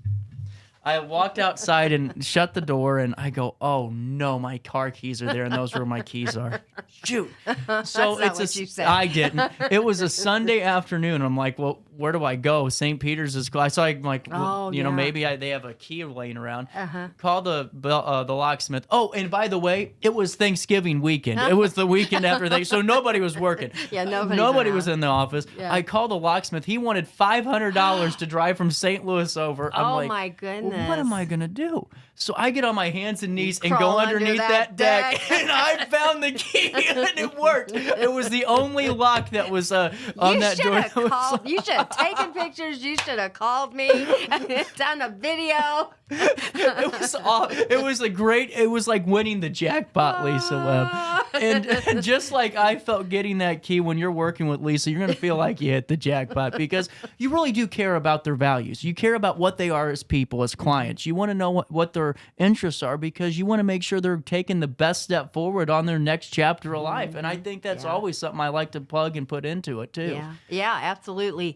I walked outside and shut the door, and I go, oh no, my car keys are there, and those are where my keys are. Shoot. So That's not what you said. I didn't. It was a Sunday afternoon. I'm like, well, where do I go? St. Peter's is closed. So I'm like, well, maybe they have a key laying around. Call the locksmith. Oh, and by the way, it was Thanksgiving weekend. It was the weekend after Thanksgiving, so nobody was working. Nobody was in the office. Yeah. I called the locksmith. He wanted $500 to drive from St. Louis over. I'm like, my goodness. Well, what am I going to do? So I get on my hands and knees and go underneath that deck, and I found the key, and it worked. It was the only lock that was on that door. You should have taken pictures. You should have called me and done a video. It was like winning the jackpot, Lisa Webb. And just like I felt getting that key, when you're working with Lisa, you're going to feel like you hit the jackpot, because you really do care about their values. You care about what they are as people, as clients. You want to know what their interests are, because you want to make sure they're taking the best step forward on their next chapter of life. And I think that's always something I like to plug and put into it too. Yeah, absolutely.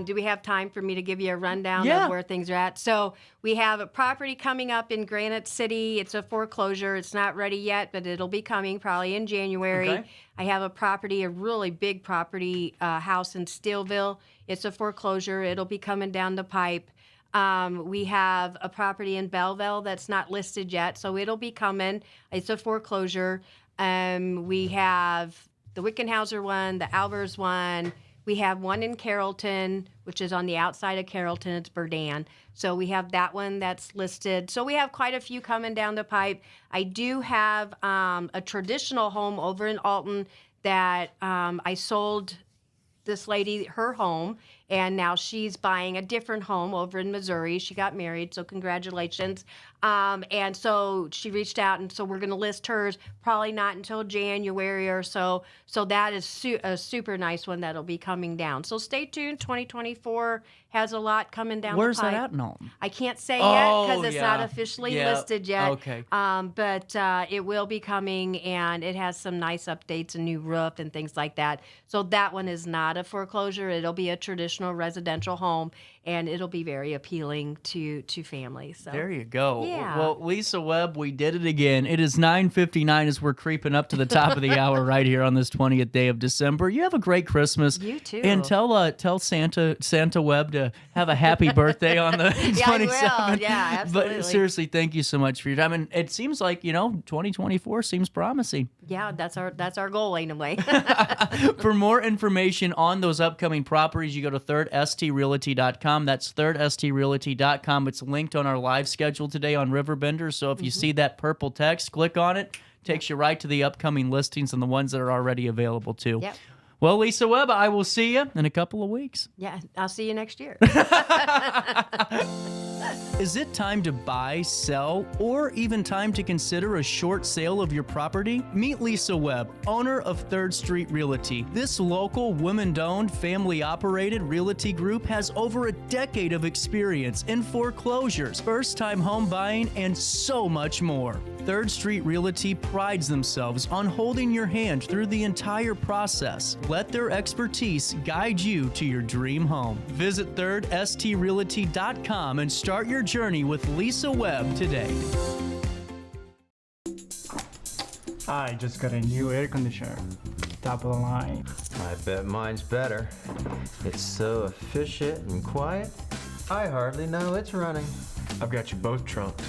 Do we have time for me to give you a rundown of where things are at? So we have a property coming up in Granite City. It's a foreclosure. It's not ready yet, but it'll be coming probably in January. Okay. I have a really big property, house in Steelville. It's a foreclosure. It'll be coming down the pipe. We have a property in Belleville that's not listed yet, so it'll be coming. It's a foreclosure. We have the Wickenhauser one, the Albers one. We have one in Carrollton, which is on the outside of Carrollton. It's Berdan. So we have that one that's listed. So we have quite a few coming down the pipe. I do have a traditional home over in Alton that I sold this lady her home, and now she's buying a different home over in Missouri. She got married, so congratulations. And so she reached out, and so we're going to list hers probably not until January or so. So that is a super nice one that'll be coming down. So stay tuned. 2024 has a lot coming down Where's the pipe. that at in Alton? I can't say yet because it's not officially listed yet. Okay. But it will be coming, and it has some nice updates, a new roof and things like that. So that one is not a foreclosure. It'll be a traditional residential home. and it'll be very appealing to families. So. There you go. Yeah. Well, Lisa Webb, we did it again. It is 9:59 as we're creeping up to the top of the hour right here on this 20th day of December. You have a great Christmas. You too. And tell Santa Webb to have a happy birthday on the 27th. I will. Yeah, absolutely. But seriously, thank you so much for your time. And it seems like, 2024 seems promising. Yeah, that's our goal anyway. For more information on those upcoming properties, you go to thirdstrealty.com. That's thirdstrealty.com. It's linked on our live schedule today on Riverbender. So if you see that purple text, click on it. Takes you right to the upcoming listings and the ones that are already available too. Yep. Well, Lisa Webb, I will see you in a couple of weeks. Yeah, I'll see you next year. Is it time to buy, sell, or even time to consider a short sale of your property? Meet Lisa Webb, owner of 3rd Street Realty. This local, women-owned, family-operated realty group has over a decade of experience in foreclosures, first-time home buying, and so much more. 3rd Street Realty prides themselves on holding your hand through the entire process. Let their expertise guide you to your dream home. Visit thirdstrealty.com and start your journey with Lisa Webb today. I just got a new air conditioner. Top of the line. I bet mine's better. It's so efficient and quiet, I hardly know it's running. I've got you both trunked.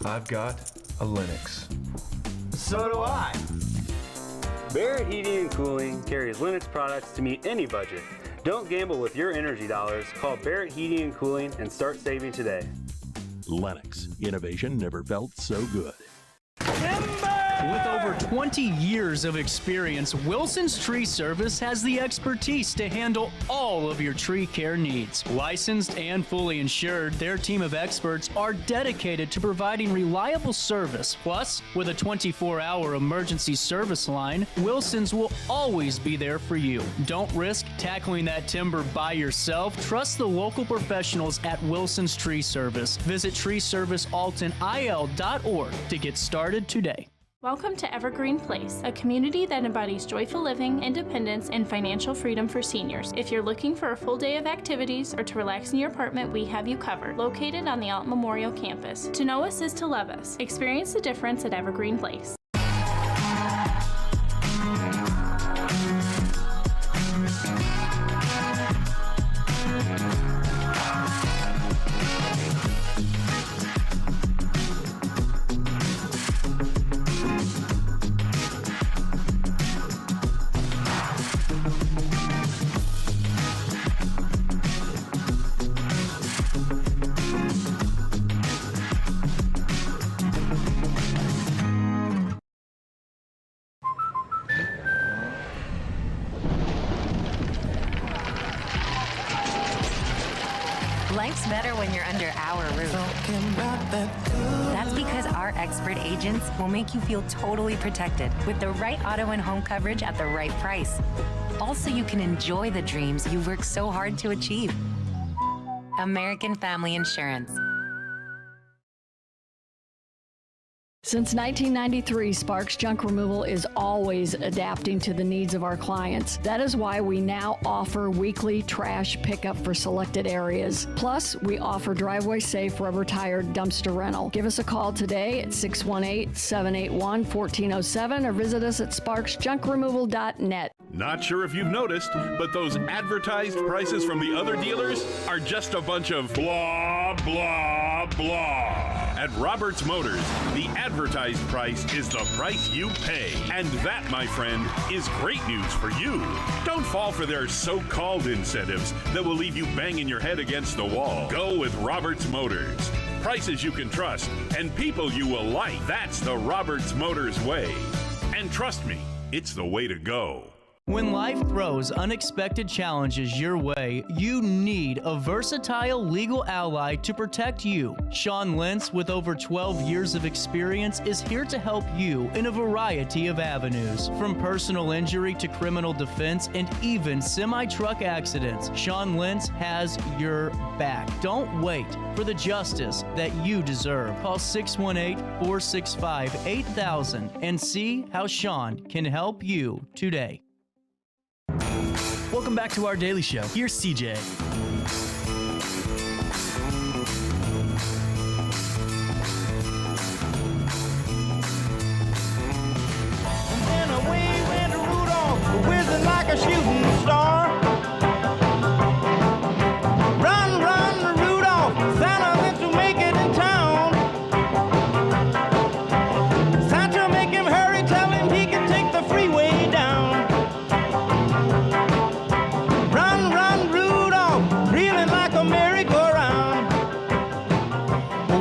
I've got a Linux. So do I. Barrett Heating and Cooling carries Linux products to meet any budget. Don't gamble with your energy dollars. Call Barrett Heating and Cooling and start saving today. Lennox. Innovation never felt so good. With over 20 years of experience, Wilson's Tree Service has the expertise to handle all of your tree care needs. Licensed and fully insured, their team of experts are dedicated to providing reliable service. Plus, with a 24-hour emergency service line, Wilson's will always be there for you. Don't risk tackling that timber by yourself. Trust the local professionals at Wilson's Tree Service. Visit treeservicealtonil.org to get started today. Welcome to Evergreen Place, a community that embodies joyful living, independence, and financial freedom for seniors. If you're looking for a full day of activities or to relax in your apartment, we have you covered. Located on the Alton Memorial Campus. To know us is to love us. Experience the difference at Evergreen Place. Life's better when you're under our roof. That's because our expert agents will make you feel totally protected with the right auto and home coverage at the right price. Also, you can enjoy the dreams you've worked so hard to achieve. American Family Insurance. Since 1993, Sparks Junk Removal is always adapting to the needs of our clients. That is why we now offer weekly trash pickup for selected areas. Plus, we offer driveway-safe rubber-tired dumpster rental. Give us a call today at 618-781-1407 or visit us at sparksjunkremoval.net. Not sure if you've noticed, but those advertised prices from the other dealers are just a bunch of blah, blah, blah. At Roberts Motors, the advertised price is the price you pay. And that, my friend, is great news for you. Don't fall for their so-called incentives that will leave you banging your head against the wall. Go with Roberts Motors. Prices you can trust and people you will like. That's the Roberts Motors way. And trust me, it's the way to go. When life throws unexpected challenges your way, you need a versatile legal ally to protect you. Sean Lentz, with over 12 years of experience, is here to help you in a variety of avenues. From personal injury to criminal defense and even semi-truck accidents, Sean Lentz has your back. Don't wait for the justice that you deserve. Call 618-465-8000 and see how Sean can help you today. Welcome back to our daily show. Here's CJ.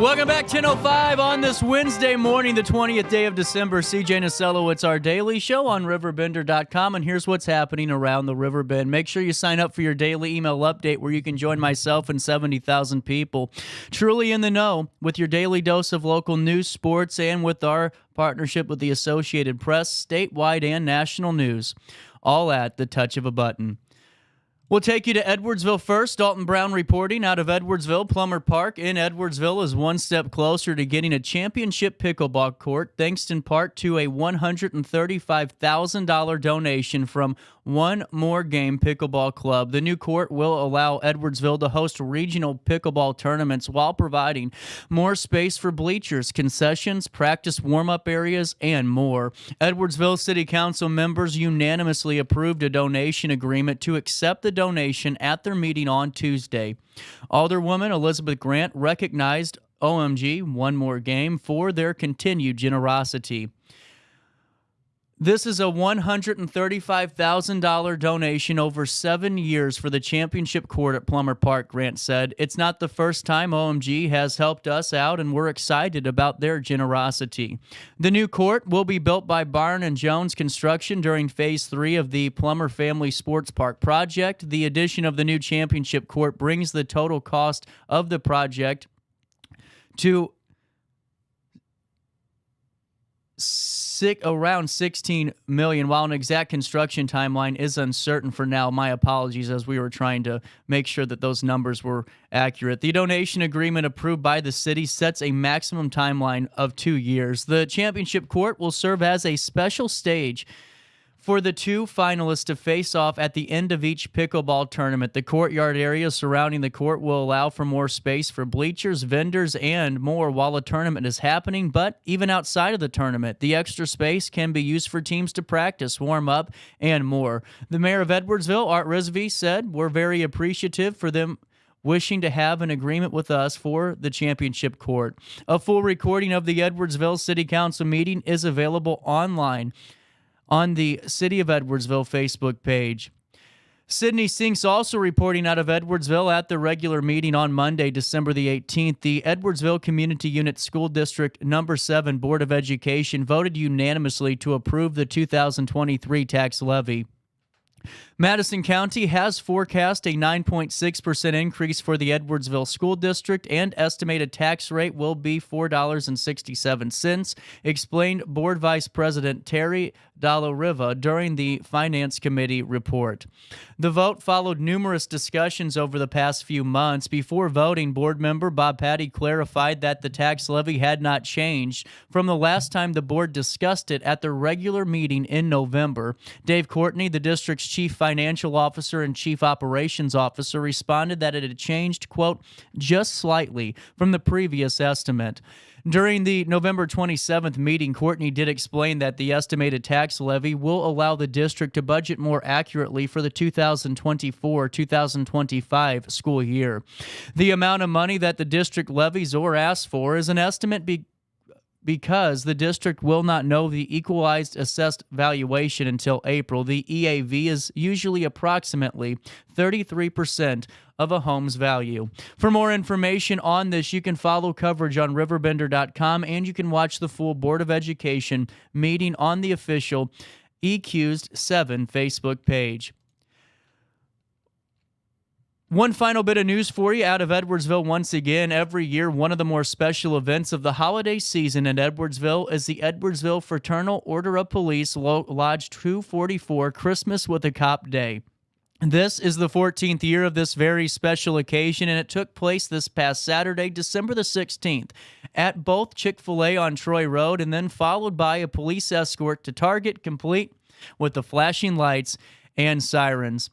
Welcome back, 10:05 on this Wednesday morning, the 20th day of December. CJ Nasello, it's our daily show on RiverBender.com, and here's what's happening around the Riverbend. Make sure you sign up for your daily email update where you can join myself and 70,000 people truly in the know with your daily dose of local news, sports, and with our partnership with the Associated Press, statewide and national news, all at the touch of a button. We'll take you to Edwardsville first. Dalton Brown reporting out of Edwardsville. Plummer Park in Edwardsville is one step closer to getting a championship pickleball court, thanks in part to a $135,000 donation from One More Game Pickleball Club. The new court will allow Edwardsville to host regional pickleball tournaments while providing more space for bleachers, concessions, practice warm-up areas, and more. Edwardsville City Council members unanimously approved a donation agreement to accept the donation at their meeting on Tuesday. Alderwoman Elizabeth Grant recognized OMG, One More Game, for their continued generosity. This is a $135,000 donation over 7 years for the championship court at Plummer Park, Grant said. It's not the first time OMG has helped us out, and we're excited about their generosity. The new court will be built by Barn & Jones Construction during Phase 3 of the Plummer Family Sports Park project. The addition of the new championship court brings the total cost of the project to around $16 million. While an exact construction timeline is uncertain for now, my apologies, as we were trying to make sure that those numbers were accurate. The donation agreement approved by the city sets a maximum timeline of 2 years. The championship court will serve as a special stage for the two finalists to face off at the end of each pickleball tournament. The courtyard area surrounding the court will allow for more space for bleachers, vendors, and more while the tournament is happening. But even outside of the tournament, the extra space can be used for teams to practice, warm up, and more. The mayor of Edwardsville, Art Risby, said, "We're very appreciative for them wishing to have an agreement with us for the championship court." A full recording of the Edwardsville City Council meeting is available online on the City of Edwardsville Facebook page. Sydney Sinks also reporting out of Edwardsville at the regular meeting on Monday, December the 18th. The Edwardsville Community Unit School District Number 7 Board of Education voted unanimously to approve the 2023 tax levy. Madison County has forecast a 9.6% increase for the Edwardsville School District, and estimated tax rate will be $4.67, explained Board Vice President Terry Dalla Riva during the Finance Committee report. The vote followed numerous discussions over the past few months. Before voting, board member Bob Patty clarified that the tax levy had not changed from the last time the board discussed it at the regular meeting in November. Dave Courtney, the district's chief financial officer and chief operations officer, responded that it had changed, quote, just slightly from the previous estimate. During the November 27th meeting, Courtney did explain that the estimated tax levy will allow the district to budget more accurately for the 2024-2025 school year. The amount of money that the district levies or asks for is an estimate because the district will not know the equalized assessed valuation until April. The EAV is usually approximately 33% of a home's value. For more information on this, you can follow coverage on RiverBender.com, and you can watch the full Board of Education meeting on the official EQ's 7 Facebook page. One final bit of news for you out of Edwardsville once again. Every year, one of the more special events of the holiday season in Edwardsville is the Edwardsville Fraternal Order of Police Lodge 244 Christmas with a Cop Day. This is the 14th year of this very special occasion, and it took place this past Saturday, December the 16th, at both Chick-fil-A on Troy Road, and then followed by a police escort to Target, complete with the flashing lights and sirens.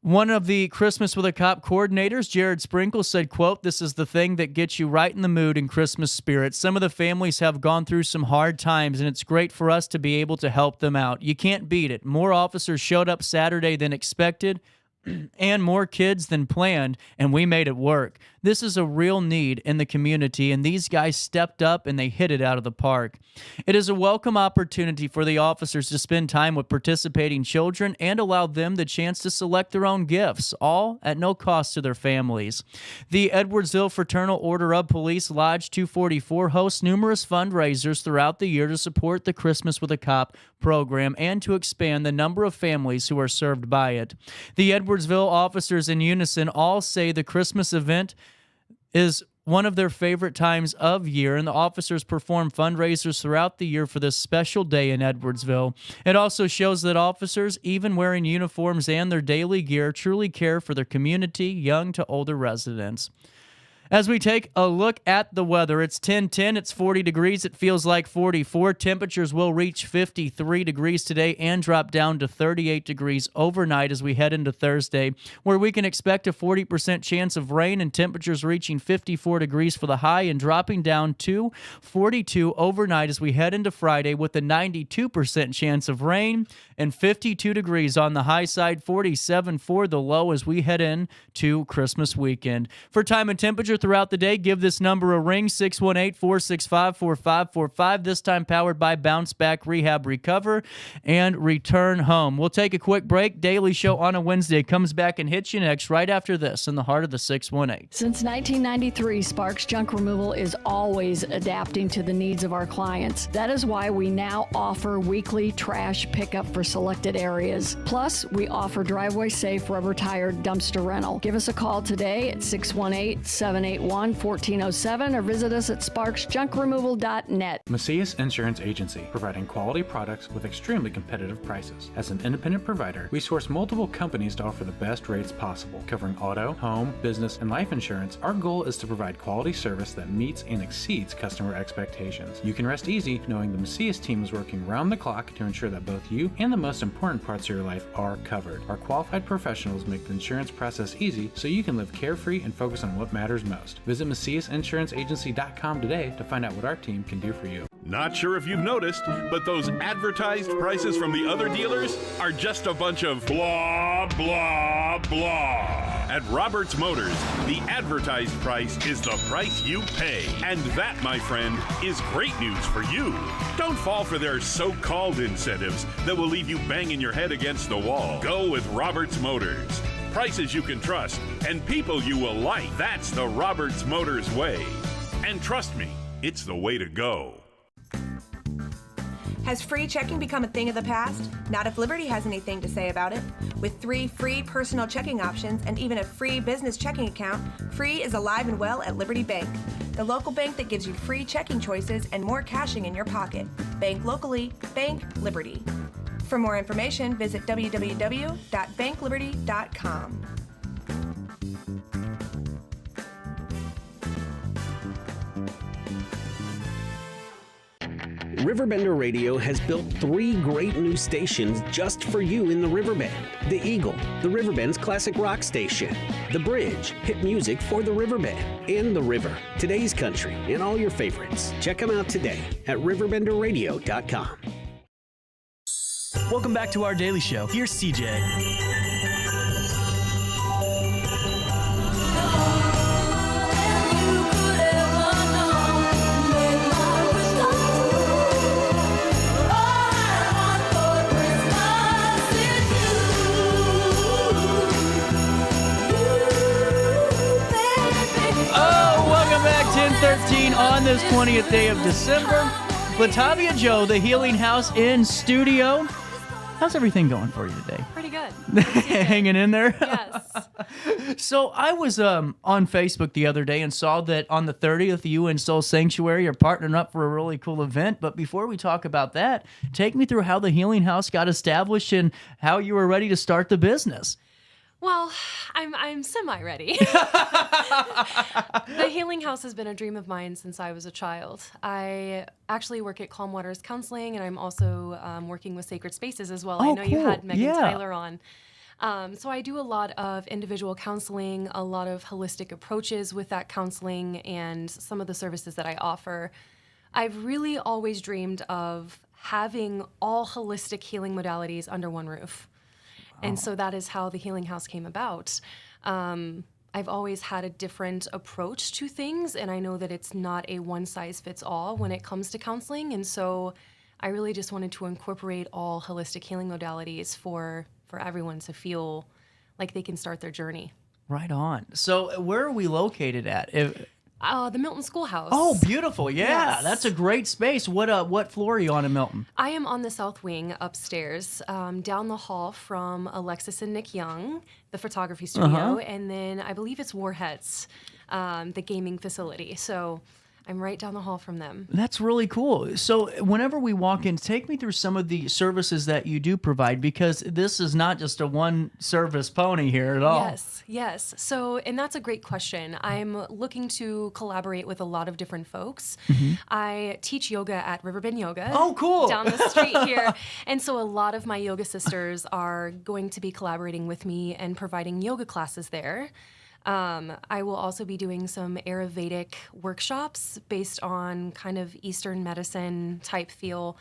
One of the Christmas with a Cop coordinators, Jared Sprinkle, said, quote, "This is the thing that gets you right in the mood in Christmas spirit. Some of the families have gone through some hard times, and it's great for us to be able to help them out. You can't beat it. More officers showed up Saturday than expected, and more kids than planned, and we made it work. This is a real need in the community, and these guys stepped up and they hit it out of the park. It is a welcome opportunity for the officers to spend time with participating children and allow them the chance to select their own gifts, all at no cost to their families. The Edwardsville Fraternal Order of Police Lodge 244 hosts numerous fundraisers throughout the year to support the Christmas with a Cop program and to expand the number of families who are served by it. The Edwardsville officers in unison all say the Christmas event is one of their favorite times of year, and the officers perform fundraisers throughout the year for this special day in Edwardsville. It also shows that officers, even wearing uniforms and their daily gear, truly care for their community, young to older residents. As we take a look at the weather, it's 10:10, it's 40 degrees, it feels like 44. Temperatures will reach 53 degrees today and drop down to 38 degrees overnight as we head into Thursday, where we can expect a 40% chance of rain and temperatures reaching 54 degrees for the high and dropping down to 42 overnight as we head into Friday with a 92% chance of rain and 52 degrees on the high side, 47 for the low as we head in to Christmas weekend. For time and temperature throughout the day, give this number a ring, 618-465-4545, this time powered by Bounce Back Rehab Recover and Return Home. We'll take a quick break. Daily Show on a Wednesday comes back and hits you next right after this in the heart of the 618. Since 1993, Sparks Junk Removal is always adapting to the needs of our clients. That is why we now offer weekly trash pickup for selected areas. Plus, we offer driveway-safe rubber-tired dumpster rental. Give us a call today at 618-781-1407 or visit us at sparksjunkremoval.net. Macias Insurance Agency, providing quality products with extremely competitive prices. As an independent provider, we source multiple companies to offer the best rates possible, covering auto, home, business, and life insurance. Our goal is to provide quality service that meets and exceeds customer expectations. You can rest easy knowing the Macias team is working round the clock to ensure that both you and the most important parts of your life are covered. Our qualified professionals make the insurance process easy so you can live carefree and focus on what matters most. Visit MaciasInsuranceAgency.com today to find out what our team can do for you. Not sure if you've noticed, but those advertised prices from the other dealers are just a bunch of blah, blah, blah. At Roberts Motors, the advertised price is the price you pay. And that, my friend, is great news for you. Don't fall for their so-called incentives that will leave you banging your head against the wall. Go with Roberts Motors. Prices you can trust and people you will like. That's the Roberts Motors way. And trust me, it's the way to go. Has free checking become a thing of the past? Not if Liberty has anything to say about it. With 3 free personal checking options and even a free business checking account, free is alive and well at Liberty Bank, the local bank that gives you free checking choices and more cashing in your pocket. Bank locally, bank Liberty. For more information, visit www.bankliberty.com. Riverbender Radio has built 3 great new stations just for you in the Riverbend. The Eagle, the Riverbend's classic rock station. The Bridge, hit music for the Riverbend. And The River, today's country, and all your favorites. Check them out today at RiverBenderRadio.com. Welcome back to our Daily Show. Here's CJ. Welcome back, 10:13 on this 20th day of December. Latavia Joe, the Healing Haus in studio. How's everything going for you today? Pretty good. Hanging in there? Yes. So I was on Facebook the other day and saw that on the 30th, you and Soul Sanctuary are partnering up for a really cool event. But before we talk about that, take me through how the Healing Haus got established and how you were ready to start the business. Well, I'm semi-ready. The Healing Haus has been a dream of mine since I was a child. I actually work at Calm Waters Counseling, and I'm also working with Sacred Spaces as well. Oh, I know you had cool. Megan Yeah. Tyler on. So I do a lot of individual counseling, a lot of holistic approaches with that counseling, and some of the services that I offer. I've really always dreamed of having all holistic healing modalities under one roof. And so that is how the Healing Haus came about. I've always had a different approach to things, and I know that it's not a one-size-fits-all when it comes to counseling, and so I really just wanted to incorporate all holistic healing modalities for everyone to feel like they can start their journey. Right on. So where are we located at? The Milton Schoolhouse. Oh, beautiful. Yeah, Yes. that's a great space. What floor are you on in Milton? I am on the south wing upstairs, down the hall from Alexis and Nick Young, the photography studio, and then I believe it's Warheads, the gaming facility. So I'm right down the hall from them. That's really cool. So whenever we walk in, take me through some of the services that you do provide, because this is not just a one-service pony here at all. Yes. So, and that's a great question. I'm looking to collaborate with a lot of different folks. I teach yoga at Riverbend Yoga. Oh, cool. Down the street here. And so a lot of my yoga sisters are going to be collaborating with me and providing yoga classes there. I will also be doing some Ayurvedic workshops based on kind of Eastern medicine type feel,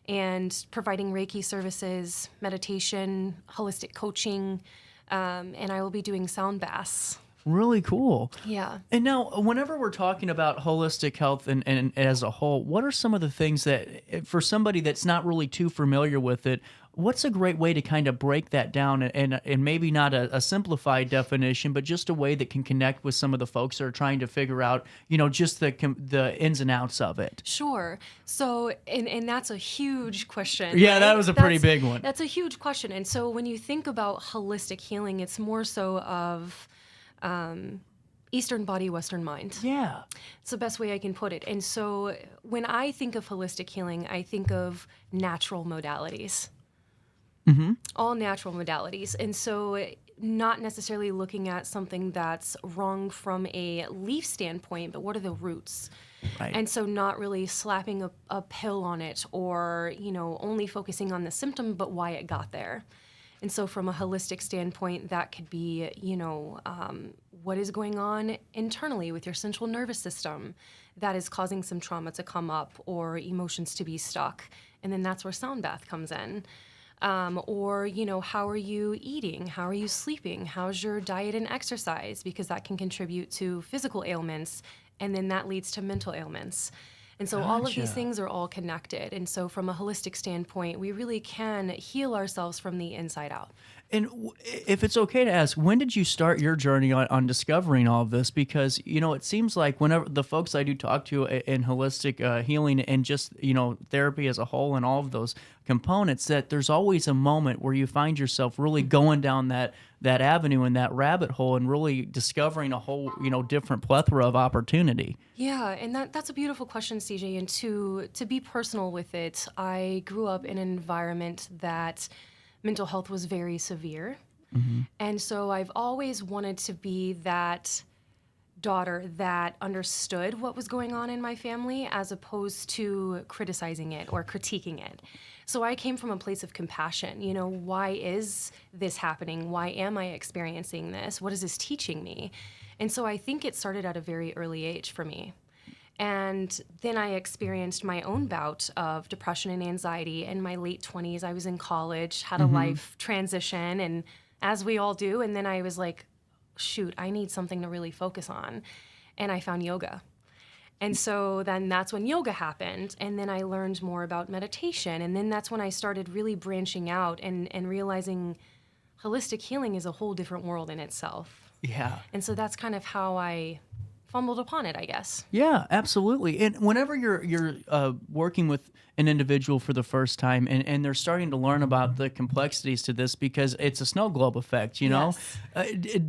and providing Reiki services, meditation, holistic coaching, and I will be doing sound baths. Really cool. Yeah. And now, whenever we're talking about holistic health and as a whole, what are some of the things that, for somebody that's not really too familiar with it, what's a great way to kind of break that down and maybe not a simplified definition, but just a way that can connect with some of the folks that are trying to figure out, just the ins and outs of it? Sure. So, and that's a huge question. Yeah, right? that was a pretty big one. That's a huge question. And so when you think about holistic healing, it's more so of Eastern body, Western mind. Yeah. It's the best way I can put it. And so when I think of holistic healing, I think of natural modalities. All natural modalities. And so not necessarily looking at something that's wrong from a leaf standpoint, but what are the roots? Right. And so not really slapping a pill on it or, only focusing on the symptom, but why it got there. And so from a holistic standpoint, that could be, what is going on internally with your central nervous system that is causing some trauma to come up or emotions to be stuck. And then that's where sound bath comes in. Or, how are you eating? How are you sleeping? How's your diet and exercise? Because that can contribute to physical ailments, and then that leads to mental ailments. And so all of these things are all connected. And so from a holistic standpoint, we really can heal ourselves from the inside out. And if it's okay to ask, when did you start your journey on discovering all of this? Because, it seems like whenever the folks I do talk to in holistic healing and just, therapy as a whole and all of those components, that there's always a moment where you find yourself really going down that avenue and that rabbit hole and really discovering a whole, different plethora of opportunity. Yeah, and that's a beautiful question, CJ. And to be personal with it, I grew up in an environment that mental health was very severe. And so I've always wanted to be that daughter that understood what was going on in my family as opposed to criticizing it or critiquing it. So I came from a place of compassion. Why is this happening? Why am I experiencing this? What is this teaching me? And so I think it started at a very early age for me. And then I experienced my own bout of depression and anxiety in my late 20s. I was in college, had a life transition, and as we all do. And then I was like, shoot, I need something to really focus on. And I found yoga. And so then that's when yoga happened. And then I learned more about meditation. And then that's when I started really branching out and realizing holistic healing is a whole different world in itself. Yeah. And so that's kind of how I fumbled upon it, I guess. Yeah, absolutely. And whenever you're working with an individual for the first time and they're starting to learn about the complexities to this, because it's a snow globe effect, Yes.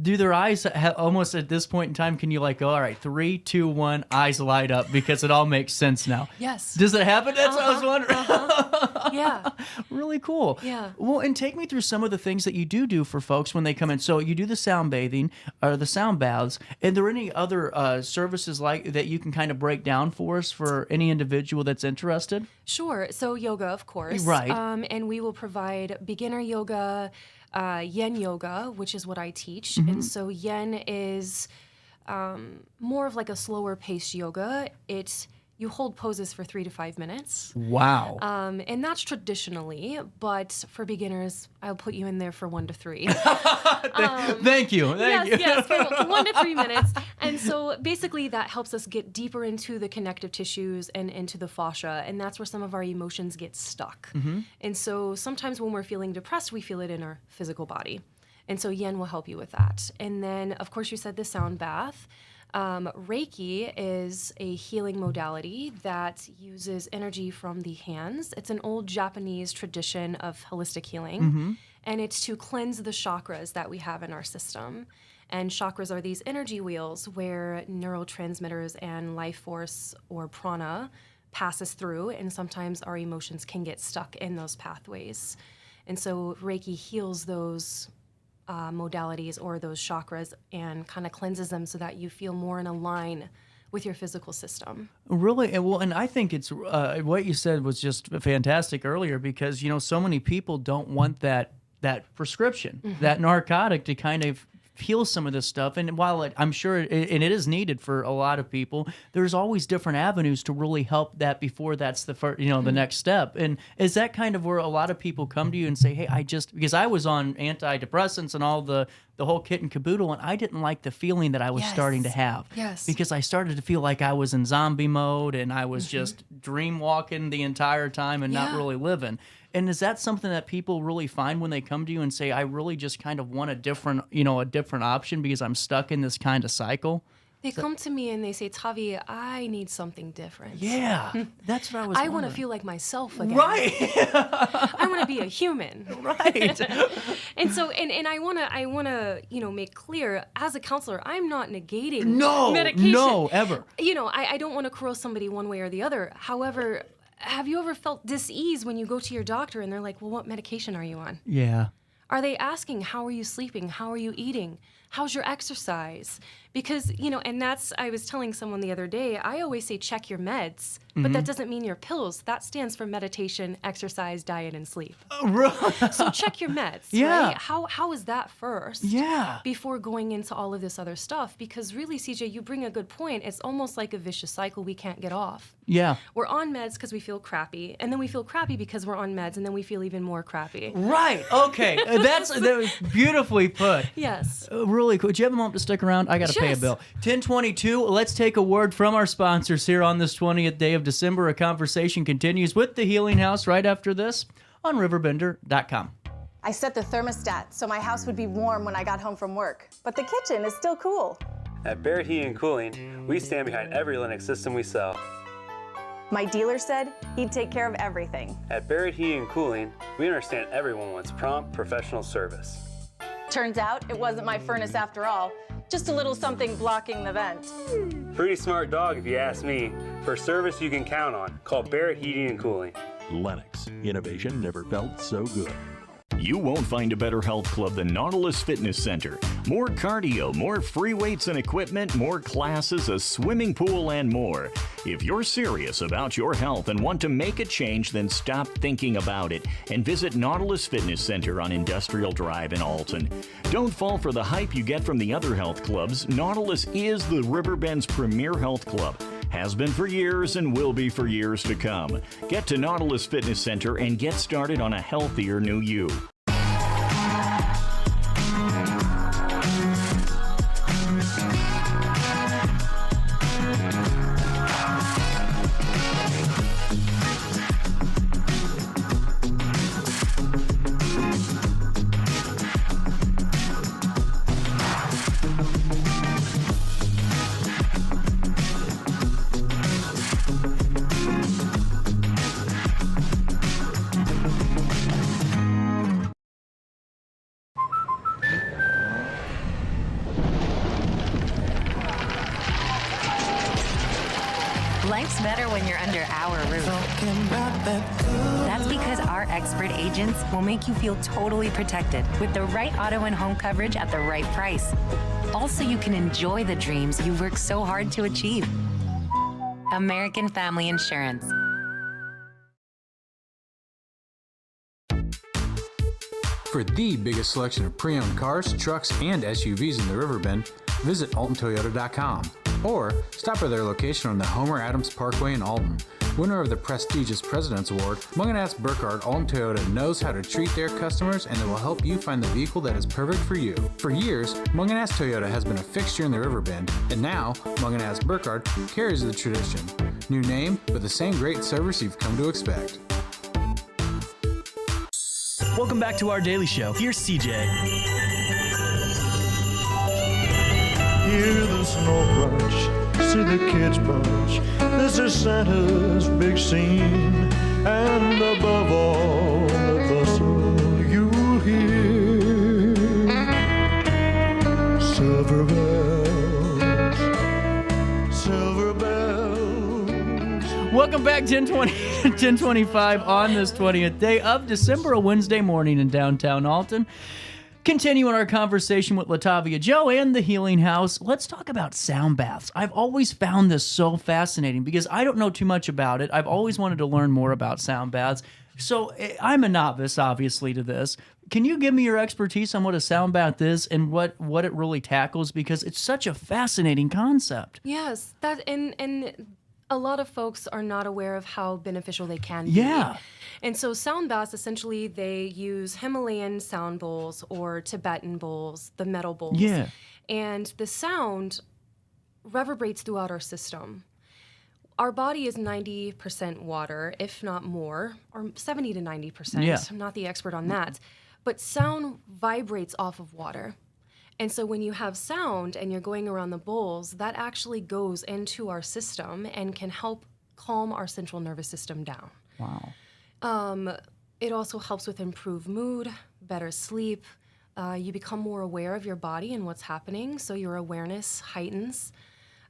Do their eyes almost at this point in time, can you go, all right, 3, 2, 1, eyes light up because it all makes sense now? Yes. Does it happen? That's what I was wondering. Yeah. Really cool. Yeah. Well, and take me through some of the things that you do for folks when they come in. So you do the sound bathing or the sound baths. Are there any other services like that you can kind of break down for us for any individual that's interested? Sure. So yoga, of course. Right. And we will provide beginner yoga, yin yoga, which is what I teach. And so yin is more of like a slower paced yoga. It you hold poses for 3 to 5 minutes. Wow. And that's traditionally, but for beginners, I'll put you in there for 1 to 3. Thank you. Yes, for 1 to 3 minutes. And so basically that helps us get deeper into the connective tissues and into the fascia, and that's where some of our emotions get stuck. And so sometimes when we're feeling depressed, we feel it in our physical body. And so yen will help you with that. And then, of course, you said the sound bath. Reiki is a healing modality that uses energy from the hands. It's an old Japanese tradition of holistic healing, and it's to cleanse the chakras that we have in our system. And chakras are these energy wheels where neurotransmitters and life force or prana passes through, and sometimes our emotions can get stuck in those pathways. And so Reiki heals those modalities or those chakras and kind of cleanses them so that you feel more in a line with your physical system. Really, well, and I think it's what you said was just fantastic earlier, because so many people don't want that prescription, that narcotic to kind of heal some of this stuff. And while I'm sure and it is needed for a lot of people, there's always different avenues to really help that before that's the first, the next step. And is that kind of where a lot of people come to you and say, hey, because I was on antidepressants and all the whole kit and caboodle, and I didn't like the feeling that I was starting to have. Yes. Because I started to feel like I was in zombie mode and I was just dream walking the entire time and not really living. And is that something that people really find when they come to you and say, I really just kind of want a different option because I'm stuck in this kind of cycle? They come to me and they say, Tavi, I need something different. Yeah, that's what I was I want to feel like myself again. Right. I want to be a human. Right. And so, and I want to, make clear, as a counselor, I'm not negating medication. No, ever. I don't want to corral somebody one way or the other. However, have you ever felt dis-ease when you go to your doctor and they're like, well, what medication are you on? Yeah. Are they asking, how are you sleeping? How are you eating? How's your exercise? Because, and I was telling someone the other day, I always say check your meds, but that doesn't mean your pills. That stands for meditation, exercise, diet, and sleep. So check your meds, right? How is that first? Yeah. Before going into all of this other stuff? Because really, CJ, you bring a good point. It's almost like a vicious cycle we can't get off. Yeah. We're on meds because we feel crappy, and then we feel crappy because we're on meds, and then we feel even more crappy. Right. Okay. That was beautifully put. Yes. Really cool. Do you have a moment to stick around? I got to pay a bill. 10:22. Let's take a word from our sponsors here on this 20th day of December. A conversation continues with the Healing Haus right after this on RiverBender.com. I set the thermostat so my house would be warm when I got home from work, but the kitchen is still cool. At Barrett Heating and Cooling, we stand behind every Linux system we sell. My dealer said he'd take care of everything. At Barrett Heating and Cooling, we understand everyone wants prompt, professional service. Turns out it wasn't my furnace after all, just a little something blocking the vent. Pretty smart dog if you ask me. For service you can count on, call Barrett Heating and Cooling. Lennox. Innovation never felt so good. You won't find a better health club than Nautilus Fitness Center. More cardio, more free weights and equipment, more classes, a swimming pool, and more. If you're serious about your health and want to make a change, then stop thinking about it and visit Nautilus Fitness Center on Industrial Drive in Alton. Don't fall for the hype you get from the other health clubs. Nautilus is the Riverbend's premier health club. Has been for years and will be for years to come. Get to Nautilus Fitness Center and get started on a healthier new you. Life's better when you're under our roof. That's because our expert agents will make you feel totally protected with the right auto and home coverage at the right price. Also, you can enjoy the dreams you've worked so hard to achieve. American Family Insurance. For the biggest selection of pre-owned cars, trucks, and SUVs in the Riverbend, visit AltonToyota.com. or stop by their location on the Homer Adams Parkway in Alton. Winner of the prestigious President's Award, Munganast Burkhardt Alton Toyota knows how to treat their customers, and they will help you find the vehicle that is perfect for you. For years, Munganast Toyota has been a fixture in the Riverbend, and now Munganast Burkhardt carries the tradition. New name, but the same great service you've come to expect. Welcome back to our daily show. Here's CJ. Hear the snow crunch, see the kids bunch. This is Santa's big scene, and above all the bustle you'll hear silver bells, silver bells. Welcome back, 1025 on this 20th day of December, a Wednesday morning in downtown Alton. Continuing our conversation with Latavia Joe and the Healing Haus, let's talk about sound baths. I've always found this so fascinating because I don't know too much about it. I've always wanted to learn more about sound baths. So I'm a novice, obviously, to this. Can you give me your expertise on what a sound bath is and what it really tackles? Because it's such a fascinating concept. Yes, that and a lot of folks are not aware of how beneficial they can be. Yeah. And so sound baths, essentially, they use Himalayan sound bowls or Tibetan bowls, the metal bowls. Yeah. And the sound reverberates throughout our system. Our body is 90% water, if not more, or 70 to 90%. Yeah. I'm not the expert on that. But sound vibrates off of water. And so when you have sound and you're going around the bowls, that actually goes into our system and can help calm our central nervous system down. Wow. It also helps with improved mood, better sleep. You become more aware of your body and what's happening, so your awareness heightens.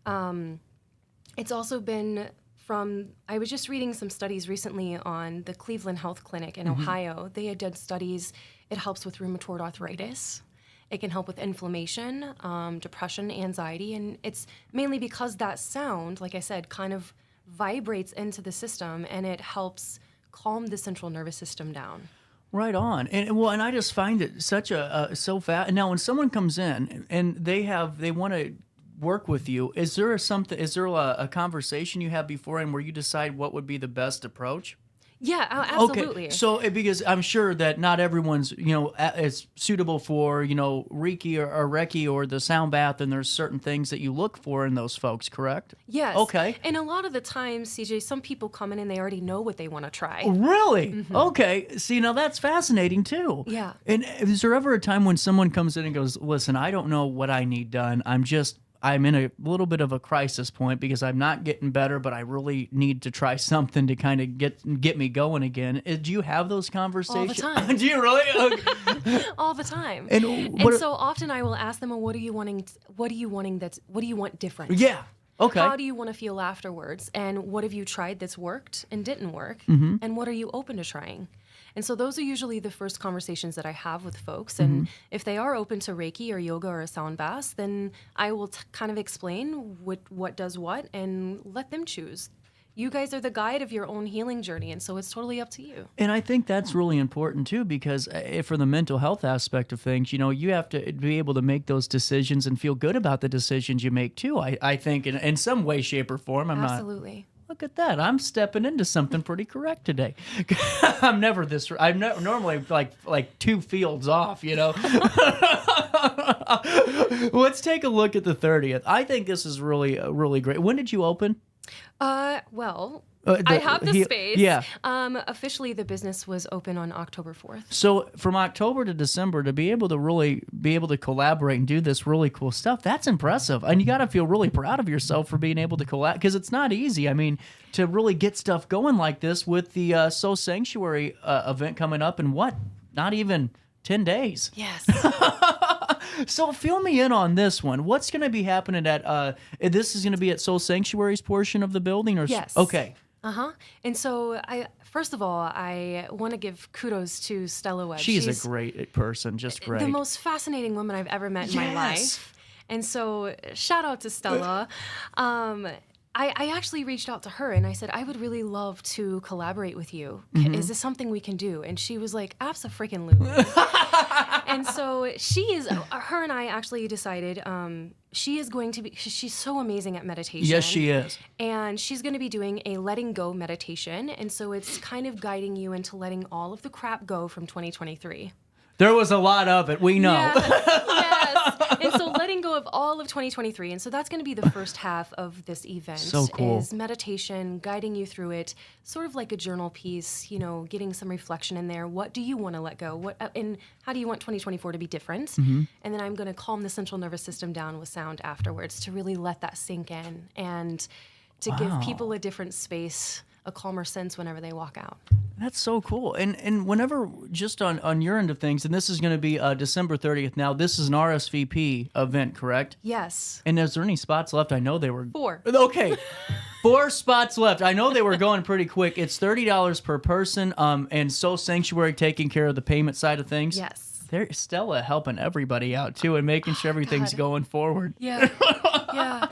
It's also been I was just reading some studies recently on the Cleveland Health Clinic in Ohio. They had done studies. It helps with rheumatoid arthritis. It can help with inflammation, depression, anxiety, and it's mainly because that sound, like I said, kind of vibrates into the system and it helps calm the central nervous system down. Right on. And I just find it such so fast. Now, when someone comes in and they want to work with you, is there a conversation you have beforehand where you decide what would be the best approach? Yeah, absolutely. Okay, so because I'm sure that not everyone's is suitable for Reiki or Reiki or the sound bath, and there's certain things that you look for in those folks, correct? Yes. Okay. And a lot of the times, CJ, some people come in and they already know what they want to try. Really? Mm-hmm. Okay. See, now that's fascinating too. Yeah. And is there ever a time when someone comes in and goes, "Listen, I don't know what I need done. I'm in a little bit of a crisis point because I'm not getting better, but I really need to try something to kind of get me going again." Do you have those conversations? All the time. Do you really? Okay. All the time. And so often I will ask them, well, what are you wanting? What do you want different? Yeah. Okay. How do you want to feel afterwards? And what have you tried that's worked and didn't work? Mm-hmm. And what are you open to trying? And so those are usually the first conversations that I have with folks. And if they are open to Reiki or yoga or a sound bath, then I will kind of explain what does what and let them choose. You guys are the guide of your own healing journey, and so it's totally up to you. And I think that's really important too, because for the mental health aspect of things, you have to be able to make those decisions and feel good about the decisions you make too. I think in some way, shape, or form. Absolutely. Look at that. I'm stepping into something pretty correct today. I'm normally like 2 fields off, Let's take a look at the 30th. I think this is really great. When did you open? I have the space. Yeah. Officially, the business was open on October 4th. So from October to December, to be able to collaborate and do this really cool stuff, that's impressive. And you got to feel really proud of yourself for being able to collaborate, because it's not easy. I mean, to really get stuff going like this with the Soul Sanctuary event coming up in not even 10 days. Yes. So fill me in on this one. What's going to be happening at, this is going to be at Soul Sanctuary's portion of the building? Or Yes. Okay. And so first of all, I want to give kudos to Stella Webb. She's a great person, just great. The most fascinating woman I've ever met in my life. And so shout out to Stella. I actually reached out to her and I said, I would really love to collaborate with you. Is this something we can do? And she was like, abso-freaking-lutely. And so her and I actually decided she is going to be, she's so amazing at meditation. Yes, she is. And she's going to be doing a letting go meditation. And so it's kind of guiding you into letting all of the crap go from 2023. There was a lot of it, we know. Yes. And so letting go of all of 2023. And so that's going to be the first half of this event. So cool. Is meditation, guiding you through it, sort of like a journal piece, getting some reflection in there. What do you want to let go? And how do you want 2024 to be different? Mm-hmm. And then I'm going to calm the central nervous system down with sound afterwards to really let that sink in and to give people a different space, a calmer sense whenever they walk out. That's so cool. And whenever, just on your end of things, and this is going to be December 30th now, this is an RSVP event, correct? Yes. And is there any spots left? I know they were... 4. Okay. 4 spots left. I know they were going pretty quick. It's $30 per person, and Soul Sanctuary taking care of the payment side of things. Yes. There's Stella helping everybody out, too, and making sure everything's going forward. Yeah. Yeah.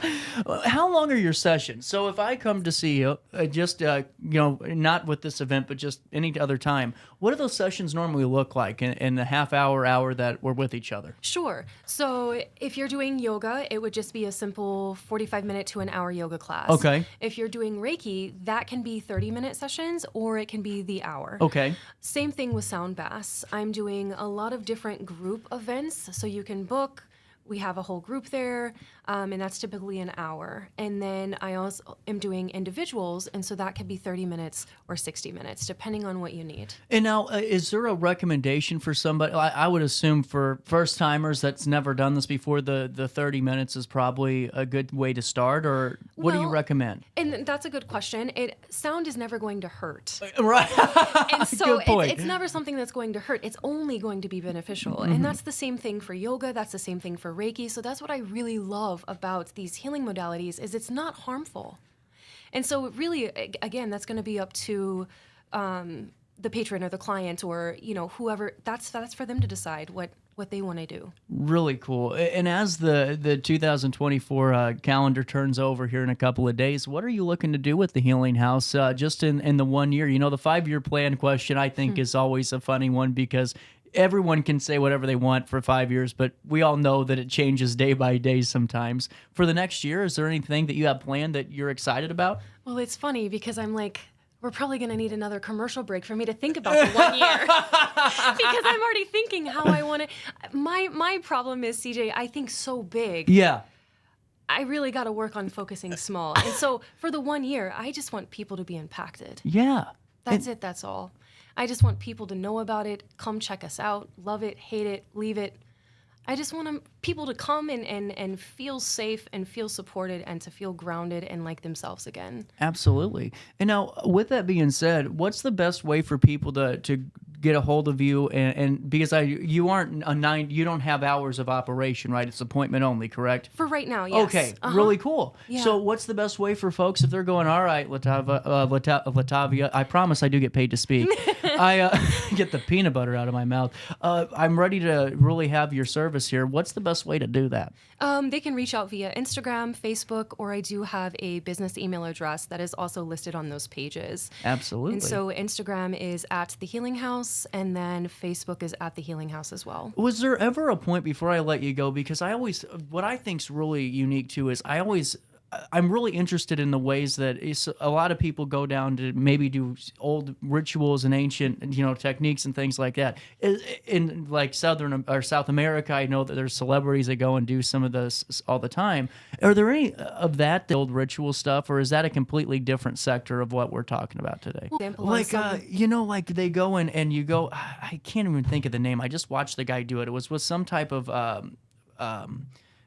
How long are your sessions? So if I come to see you, not with this event, but just any other time, what do those sessions normally look like in the half hour that we're with each other? Sure. So if you're doing yoga, it would just be a simple 45-minute to an hour yoga class. Okay. If you're doing Reiki, that can be 30-minute sessions or it can be the hour. Okay. Same thing with sound baths. I'm doing a lot of different group events, so you can book. We have a whole group there, and that's typically an hour. And then I also am doing individuals, and so that could be 30 minutes or 60 minutes, depending on what you need. And now, is there a recommendation for somebody? I would assume for first-timers that's never done this before, the 30 minutes is probably a good way to start, or what do you recommend? And that's a good question. Sound is never going to hurt. Right. And so Good point. it's never something that's going to hurt. It's only going to be beneficial. Mm-hmm. And that's the same thing for yoga. That's the same thing for Reiki. So that's what I really love about these healing modalities is it's not harmful. And so really, again, that's going to be up to the patron or the client or, whoever. That's for them to decide what they want to do. Really cool. And as the 2024 calendar turns over here in a couple of days, what are you looking to do with the Healing Haus just in the 1 year? The 5-year plan question, I think, is always a funny one because everyone can say whatever they want for 5 years, but we all know that it changes day by day sometimes. For the next year, is there anything that you have planned that you're excited about? Well, it's funny because I'm like, we're probably going to need another commercial break for me to think about the 1 year because I'm already thinking how I want to. My problem is, CJ, I think so big. Yeah. I really got to work on focusing small. And so for the 1 year, I just want people to be impacted. Yeah. That's it. That's all. I just want people to know about it, come check us out, love it, hate it, leave it. I just want people to come and feel safe and feel supported and to feel grounded and like themselves again. Absolutely. And now, with that being said, what's the best way for people to get a hold of you? And because you don't have hours of operation, right? It's appointment only, correct? For right now, yes. Okay, really cool. Yeah. So what's the best way for folks if they're going, all right, Latavia, I promise I do get paid to speak. I get the peanut butter out of my mouth. I'm ready to really have your service here. What's the best way to do that? They can reach out via Instagram, Facebook, or I do have a business email address that is also listed on those pages. Absolutely. And so Instagram is at The Healing Haus, and then Facebook is at The Healing Haus as well. Was there ever a point before I let you go? Because what I think's really unique too is I'm really interested in the ways that a lot of people go down to maybe do old rituals and ancient, techniques and things like that. In like South America, I know that there's celebrities that go and do some of this all the time. Are there any of that the old ritual stuff, or is that a completely different sector of what we're talking about today? Like they go in and you go, I can't even think of the name. I just watched the guy do it. It was with some type of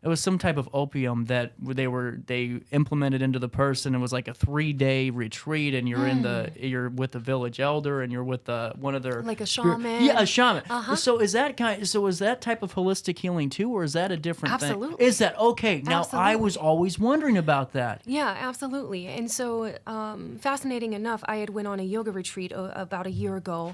It was some type of opium that they implemented into the person. It was like a 3-day retreat, and you're with the village elder, and you're with one of their like a shaman. Yeah, a shaman. Uh-huh. So is that type of holistic healing too, or is that a different thing? Absolutely. Is that okay? Now Absolutely. I was always wondering about that. Yeah, absolutely. And so, fascinating enough, I had went on a yoga retreat about a year ago.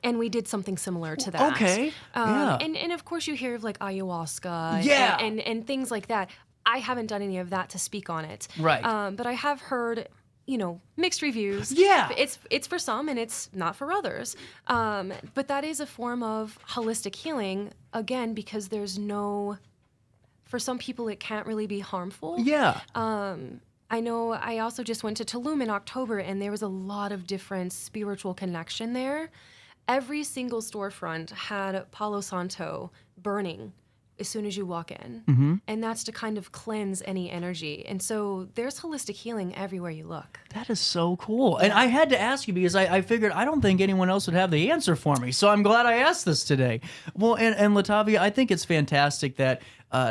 And we did something similar to that. Okay. Yeah. And of course you hear of like ayahuasca and things like that. I haven't done any of that to speak on it. Right. But I have heard mixed reviews. Yeah. It's for some and it's not for others. But that is a form of holistic healing, again, because for some people it can't really be harmful. Yeah. I know I also just went to Tulum in October, and there was a lot of different spiritual connection there. Every single storefront had Palo Santo burning as soon as you walk in. Mm-hmm. And that's to kind of cleanse any energy. And so there's holistic healing everywhere you look. That is so cool. And I had to ask you because I figured I don't think anyone else would have the answer for me. So I'm glad I asked this today. Well, and Latavia, I think it's fantastic that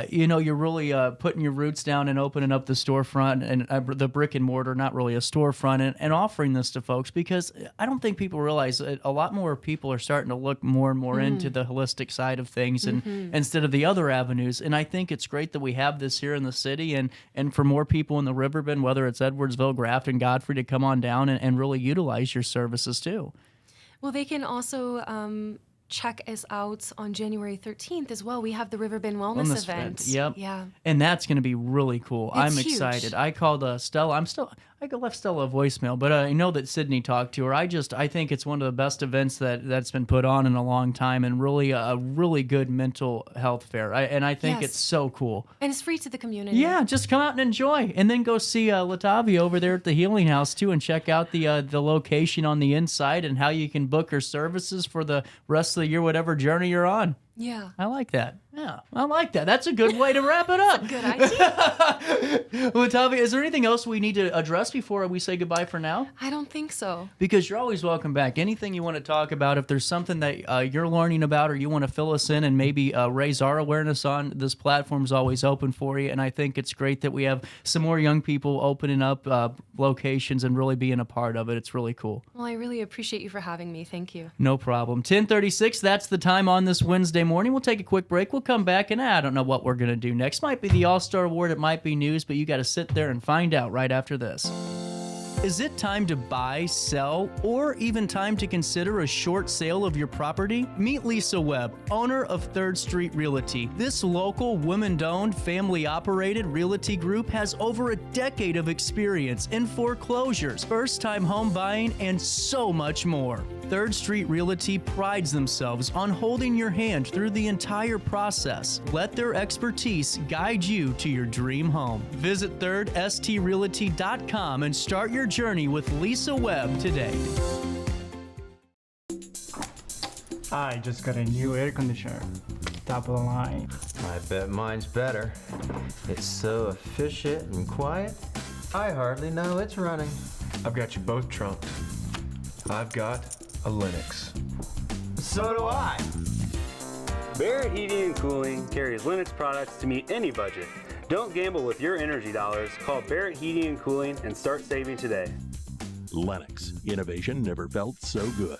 you're really putting your roots down and opening up the storefront and the brick and mortar, not really a storefront, and offering this to folks, because I don't think people realize that a lot more people are starting to look more and more into the holistic side of things and instead of the other avenues. And I think it's great that we have this here in the city and for more people in the Riverbend, whether it's Edwardsville, Grafton, Godfrey, to come on down and really utilize your services too. Well, they can also check us out on January 13th as well. We have the Riverbend Wellness event. Yep. Yeah. And that's going to be really cool. I'm excited. Huge. I called Stella. I left Stella a voicemail, but I know that Sydney talked to her. I think it's one of the best events that's been put on in a long time, and really a really good mental health fair. I think it's so cool. And it's free to the community. Yeah, just come out and enjoy, and then go see Latavia over there at the Healing Haus too, and check out the location on the inside and how you can book her services for the rest of the year, whatever journey you're on. Yeah. I like that. Yeah, I like that. That's a good way to wrap it up. Good idea. Latavia, is there anything else we need to address before we say goodbye for now? I don't think so. Because you're always welcome back. Anything you want to talk about, if there's something that you're learning about or you want to fill us in and maybe raise our awareness on, this platform is always open for you. And I think it's great that we have some more young people opening up locations and really being a part of it. It's really cool. Well, I really appreciate you for having me. Thank you. No problem. 10:36, that's the time on this Wednesday morning. We'll take a quick break. We'll come back, and I don't know what we're going to do next. Might be the All-Star Award, it might be news, but you got to sit there and find out right after this. Is it time to buy, sell, or even time to consider a short sale of your property? Meet Lisa Webb, owner of 3rd Street Realty. This local, women-owned, family-operated realty group has over a decade of experience in foreclosures, first-time home buying, and so much more. 3rd Street Realty prides themselves on holding your hand through the entire process. Let their expertise guide you to your dream home. Visit 3rdstrealty.com and start your journey with Lisa Webb today. I just got a new air conditioner. Top of the line. I bet mine's better. It's so efficient and quiet, I hardly know it's running. I've got you both trumped. I've got a Linux. So do I. Barrett Heating and Cooling carries Linux products to meet any budget. Don't gamble with your energy dollars. Call Barrett Heating and Cooling and start saving today. Lennox. Innovation never felt so good.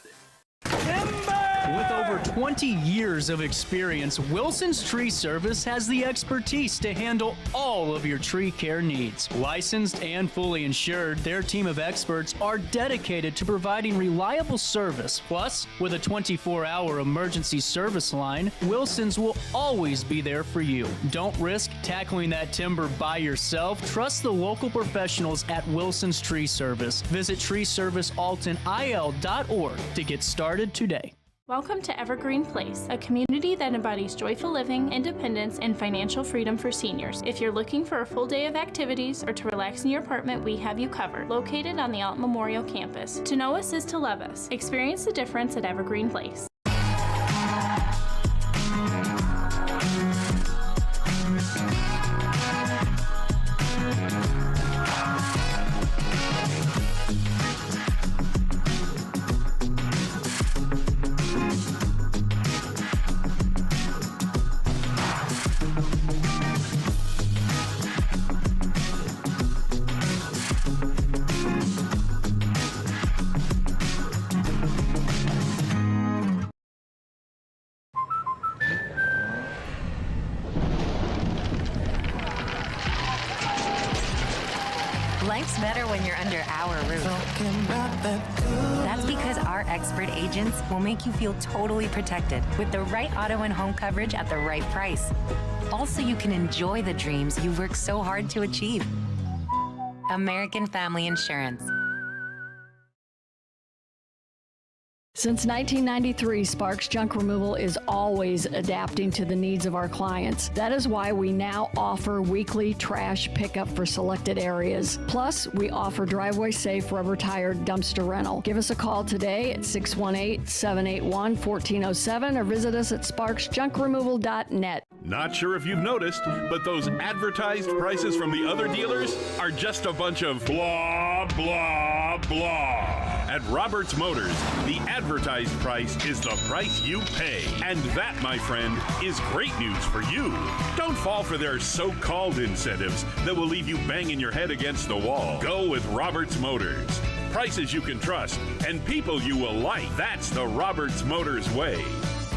With over 20 years of experience, Wilson's Tree Service has the expertise to handle all of your tree care needs. Licensed and fully insured, their team of experts are dedicated to providing reliable service. Plus, with a 24-hour emergency service line, Wilson's will always be there for you. Don't risk tackling that timber by yourself. Trust the local professionals at Wilson's Tree Service. Visit treeservicealtonil.org to get started today. Welcome to Evergreen Place, a community that embodies joyful living, independence, and financial freedom for seniors. If you're looking for a full day of activities or to relax in your apartment, we have you covered. Located on the Alton Memorial Campus. To know us is to love us. Experience the difference at Evergreen Place. Life's better when you're under our roof. That's because our expert agents will make you feel totally protected with the right auto and home coverage at the right price. Also, you can enjoy the dreams you've worked so hard to achieve. American Family Insurance. Since 1993, Sparks Junk Removal is always adapting to the needs of our clients. That is why we now offer weekly trash pickup for selected areas. Plus, we offer driveway-safe rubber-tired dumpster rental. Give us a call today at 618-781-1407 or visit us at sparksjunkremoval.net. Not sure if you've noticed, but those advertised prices from the other dealers are just a bunch of blah, blah, blah. At Roberts Motors, the advertised price is the price you pay. And that, my friend, is great news for you. Don't fall for their so-called incentives that will leave you banging your head against the wall. Go with Roberts Motors. Prices you can trust and people you will like. That's the Roberts Motors way.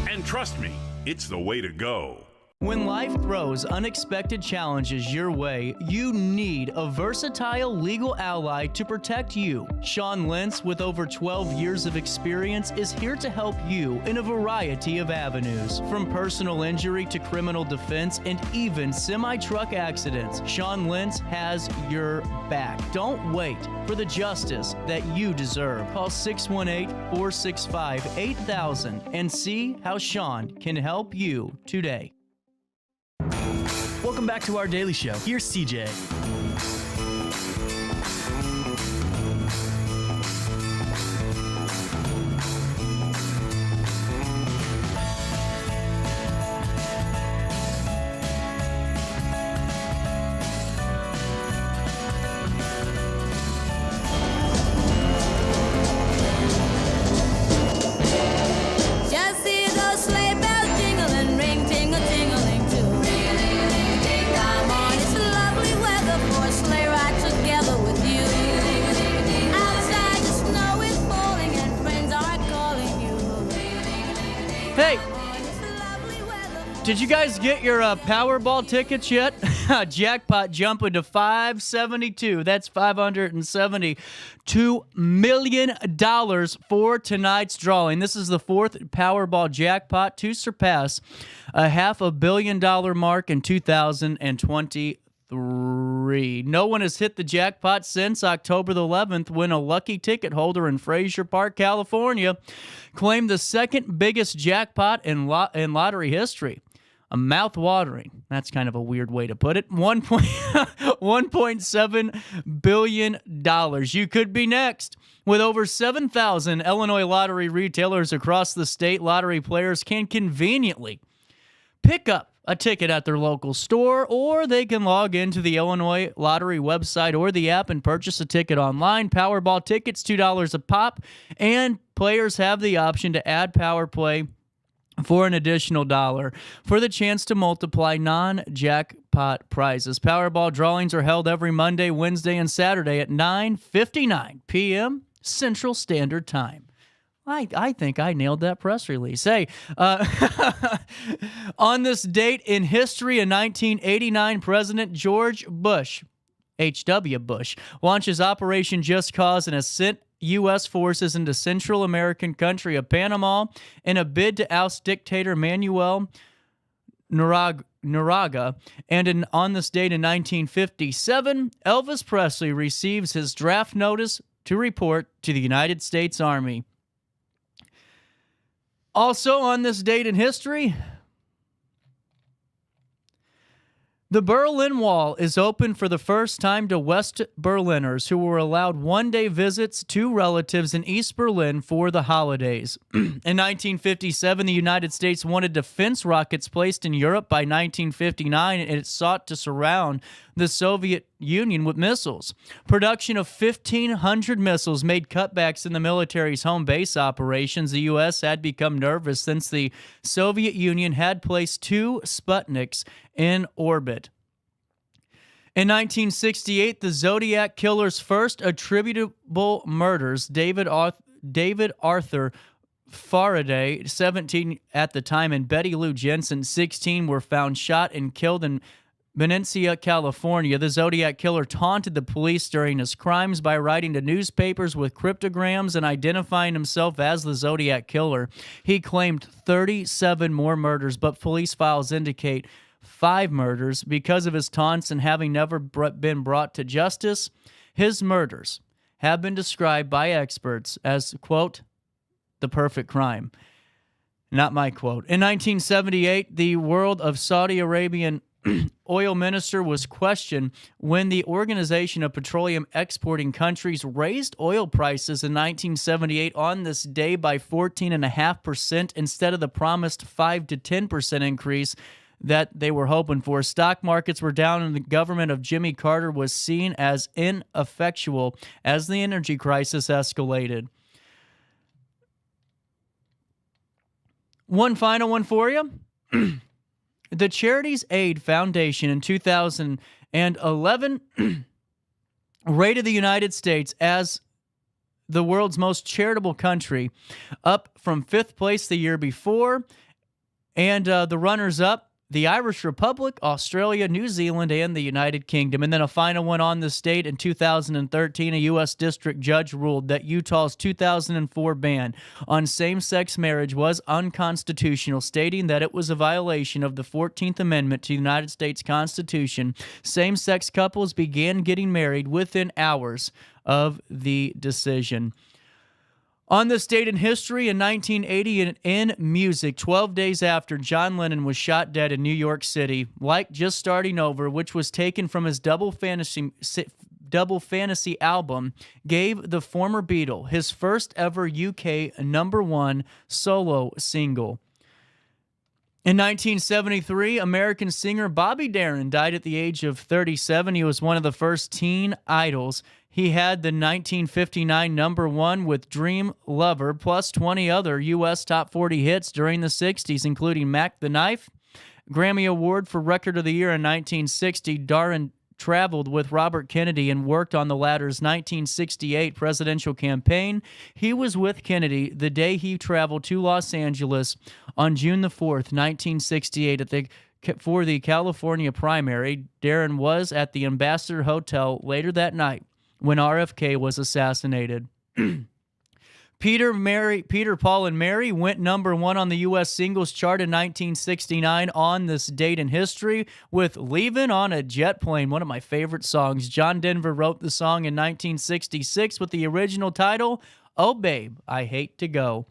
And trust me, it's the way to go. When life throws unexpected challenges your way, you need a versatile legal ally to protect you. Sean Lentz, with over 12 years of experience, is here to help you in a variety of avenues. From personal injury to criminal defense and even semi-truck accidents, Sean Lentz has your back. Don't wait for the justice that you deserve. Call 618-465-8000 and see how Sean can help you today. Welcome back to our daily show. Here's CJ. Just see those sleigh bells jingling, ring, tingle, tingling too. Come on, it's lovely weather for a sleigh ride together with you. Outside the snow is falling and friends are calling you. Hey! Did you guys get your Powerball tickets yet? Jackpot jumping to $572. That's $572 million for tonight's drawing. This is the fourth Powerball jackpot to surpass a $500 million mark in 2023. No one has hit the jackpot since October the 11th, when a lucky ticket holder in Frazier Park, California, claimed the second biggest jackpot in lottery history. A mouth-watering, that's kind of a weird way to put it, $1.7 billion. You could be next. With over 7,000 Illinois lottery retailers across the state, lottery players can conveniently pick up a ticket at their local store, or they can log into the Illinois Lottery website or the app and purchase a ticket online. Powerball tickets, $2 a pop, and players have the option to add Power Play for an additional $1 for the chance to multiply non-jackpot prizes. Powerball drawings are held every Monday, Wednesday, and Saturday at 9:59 p.m. Central Standard Time. I think I nailed that press release. Hey, on this date in history, in 1989, President George Bush, H.W. Bush, launches Operation Just Cause and has sent U.S. forces into Central American country of Panama in a bid to oust dictator Manuel Noriega. And on this date in 1957, Elvis Presley receives his draft notice to report to the United States Army. Also on this date in history, the Berlin Wall is open for the first time to West Berliners who were allowed one-day visits to relatives in East Berlin for the holidays. In 1957, the United States wanted defense rockets placed in Europe. By 1959, it sought to surround the Soviet Union with missiles. Production of 1,500 missiles made cutbacks in the military's home base operations. The U.S. had become nervous since the Soviet Union had placed 2 Sputniks in orbit. In 1968, the Zodiac Killer's first attributable murders, David Arthur Faraday, 17 at the time, and Betty Lou Jensen, 16, were found shot and killed in Menencia, California. The Zodiac Killer taunted the police during his crimes by writing to newspapers with cryptograms and identifying himself as the Zodiac Killer. He claimed 37 more murders, but police files indicate 5 murders. Because of his taunts and having never been brought to justice, His murders have been described by experts as, quote, the perfect crime. Not my quote. In 1978, the world of Saudi Arabian oil minister was questioned when the Organization of Petroleum Exporting Countries raised oil prices in 1978 on this day by 14.5% instead of the promised 5 to 10% increase that they were hoping for. Stock markets were down and the government of Jimmy Carter was seen as ineffectual as the energy crisis escalated. One final one for you. The Charities Aid Foundation in 2011 rated the United States as the world's most charitable country, up from 5th place the year before. And the runners-up, the Irish Republic, Australia, New Zealand, and the United Kingdom. And then a final one on the state. In 2013, a U.S. district judge ruled that Utah's 2004 ban on same-sex marriage was unconstitutional, stating that it was a violation of the 14th Amendment to the United States Constitution. Same-sex couples began getting married within hours of the decision. On this date in history, in 1980, in music, 12 days after John Lennon was shot dead in New York City, Like Just Starting Over, which was taken from his Double Fantasy album, gave the former Beatle his first ever UK #1 solo single. In 1973, American singer Bobby Darin died at the age of 37. He was one of the first teen idols. He had the 1959 #1 with Dream Lover, plus 20 other U.S. top 40 hits during the 60s, including Mac the Knife. Grammy Award for Record of the Year in 1960, Darin traveled with Robert Kennedy and worked on the latter's 1968 presidential campaign. He was with Kennedy the day he traveled to Los Angeles on June the 4th, 1968 for the California primary. Darin was at the Ambassador Hotel later that night when RFK was assassinated. Peter, Paul, and Mary went #1 on the U.S. singles chart in 1969 on this date in history with Leavin' on a Jet Plane, one of my favorite songs. John Denver wrote the song in 1966 with the original title, Oh Babe, I Hate to Go.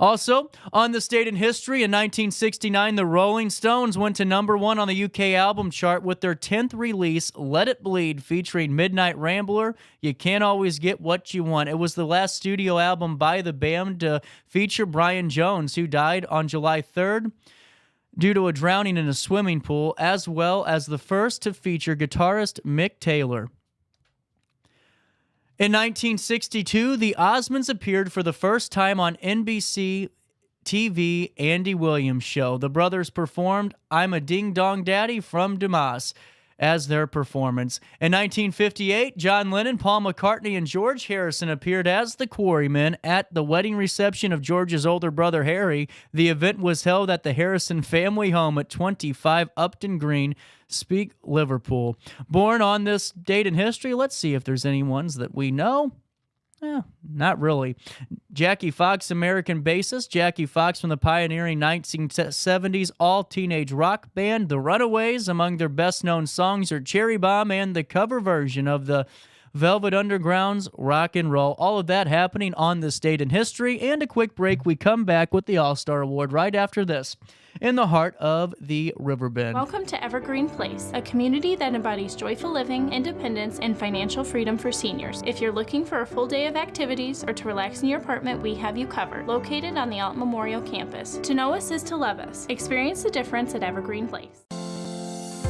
Also, on this date in history, in 1969, the Rolling Stones went to #1 on the UK album chart with their 10th release, Let It Bleed, featuring Midnight Rambler, You Can't Always Get What You Want. It was the last studio album by the band to feature Brian Jones, who died on July 3rd due to a drowning in a swimming pool, as well as the first to feature guitarist Mick Taylor. In 1962, the Osmonds appeared for the first time on NBC TV Andy Williams Show. The brothers performed I'm a Ding Dong Daddy from Dumas as their performance. In 1958, John Lennon, Paul McCartney, and George Harrison appeared as the Quarrymen at the wedding reception of George's older brother Harry. The event was held at the Harrison family home at 25 Upton Green, Speke, Liverpool. Born on this date in history, let's see if there's any ones that we know. Not really. Jackie Fox, American bassist. Jackie Fox from the pioneering 1970s all-teenage rock band The Runaways. Among their best-known songs are Cherry Bomb and the cover version of the Velvet Underground's Rock and Roll. All of that happening on this date in history. And a quick break. We come back with the All-Star Award right after this, in the heart of the Riverbend. Welcome to Evergreen Place, a community that embodies joyful living, independence, and financial freedom for seniors. If you're looking for a full day of activities or to relax in your apartment, we have you covered. Located on the Alton Memorial Campus. To know us is to love us. Experience the difference at Evergreen Place.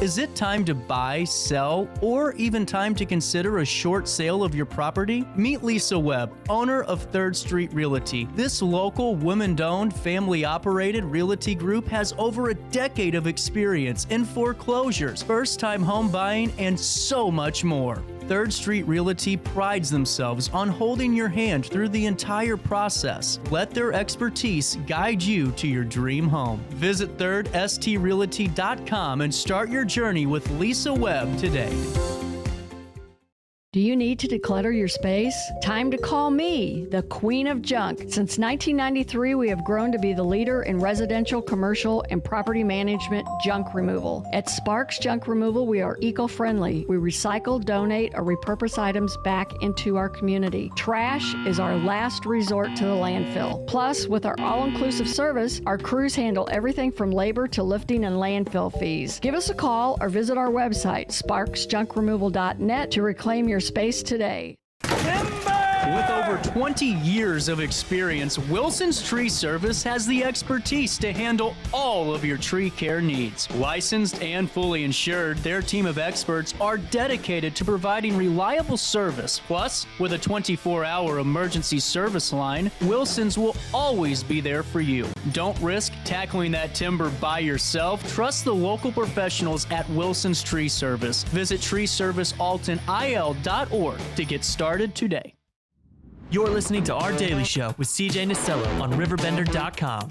Is it time to buy, sell, or even time to consider a short sale of your property? Meet Lisa Webb, owner of 3rd Street Realty. This local, women-owned, family-operated realty group has over a decade of experience in foreclosures, first-time home buying, and so much more. 3rd Street Realty prides themselves on holding your hand through the entire process. Let their expertise guide you to your dream home. Visit 3rdstrealty.com and start your journey with Lisa Webb today. Do you need to declutter your space? Time to call me, the Queen of Junk. Since 1993, we have grown to be the leader in residential, commercial, and property management junk removal. At Sparks Junk Removal, we are eco-friendly. We recycle, donate, or repurpose items back into our community. Trash is our last resort to the landfill. Plus, with our all-inclusive service, our crews handle everything from labor to lifting and landfill fees. Give us a call or visit our website, sparksjunkremoval.net, to reclaim your space today. With over 20 years of experience, Wilson's Tree Service has the expertise to handle all of your tree care needs. Licensed and fully insured, their team of experts are dedicated to providing reliable service. Plus, with a 24-hour emergency service line, Wilson's will always be there for you. Don't risk tackling that timber by yourself. Trust the local professionals at Wilson's Tree Service. Visit treeservicealtonil.org to get started today. You're listening to Our Daily Show with CJ Nasello on RiverBender.com.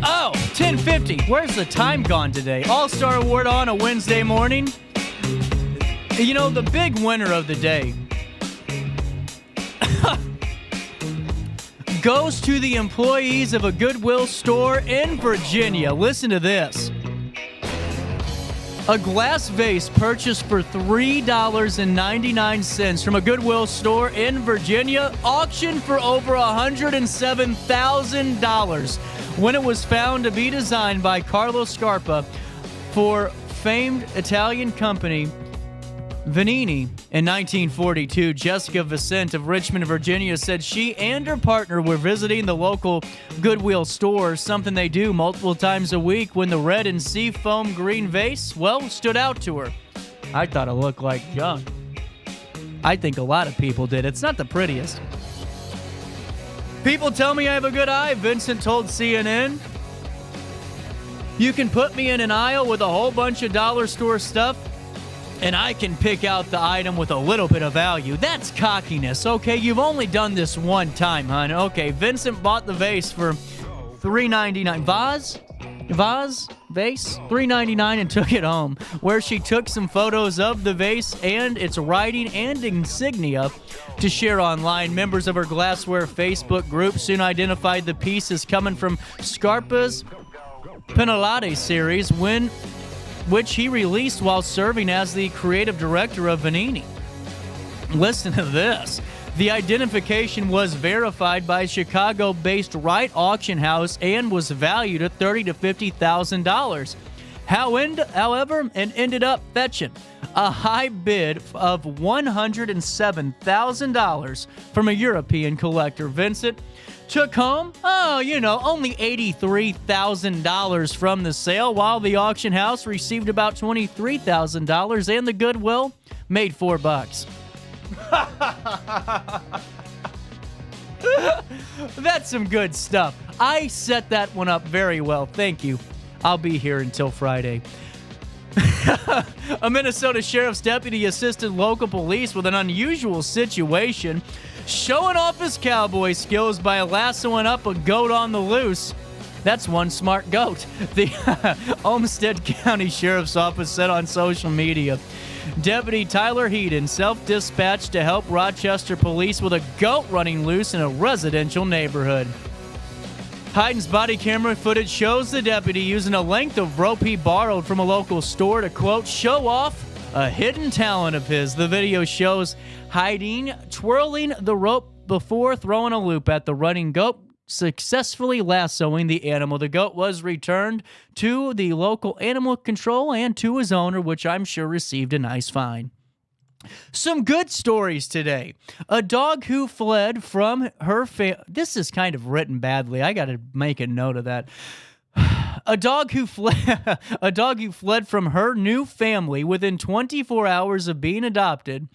Oh, 10:50. Where's the time gone today? All-Star Award on a Wednesday morning. You know, the big winner of the day goes to the employees of a Goodwill store in Virginia. Listen to this. A glass vase purchased for $3.99 from a Goodwill store in Virginia auctioned for over $107,000 when it was found to be designed by Carlo Scarpa for famed Italian company Vanini. In 1942, Jessica Vicente of Richmond, Virginia said she and her partner were visiting the local Goodwill store, something they do multiple times a week, when the red and seafoam green vase, well, stood out to her. I thought it looked like junk. I think a lot of people did. It's not the prettiest. People tell me I have a good eye, Vincent told CNN. You can put me in an aisle with a whole bunch of dollar store stuff, and I can pick out the item with a little bit of value. That's cockiness, okay? You've only done this one time, hon. Okay, Vincent bought the vase for $3.99. Vase? $3.99 and took it home, where she took some photos of the vase and its writing and insignia to share online. Members of her glassware Facebook group soon identified the piece as coming from Scarpa's Pinalate series, which he released while serving as the creative director of Vanini. Listen to this. The identification was verified by Chicago-based Wright Auction House and was valued at $30,000 to $50,000. However, it ended up fetching a high bid of $107,000 from a European collector. Vincent took home, only $83,000 from the sale, while the auction house received about $23,000 and the Goodwill made $4. That's some good stuff. I set that one up very well. Thank you. I'll be here until Friday. A Minnesota sheriff's deputy assisted local police with an unusual situation, showing off his cowboy skills by lassoing up a goat on the loose. That's one smart goat, the Olmsted County Sheriff's Office said on social media. Deputy Tyler Heaton self-dispatched to help Rochester police with a goat running loose in a residential neighborhood. Hyden's body camera footage shows the deputy using a length of rope he borrowed from a local store to, quote, show off a hidden talent of his. The video shows Hyden twirling the rope before throwing a loop at the running goat, successfully lassoing the animal. The goat was returned to the local animal control and to his owner, which I'm sure received a nice fine. Some good stories today. A dog who fled from her This is kind of written badly. I got to make a note of that. A dog who fled from her new family within 24 hours of being adopted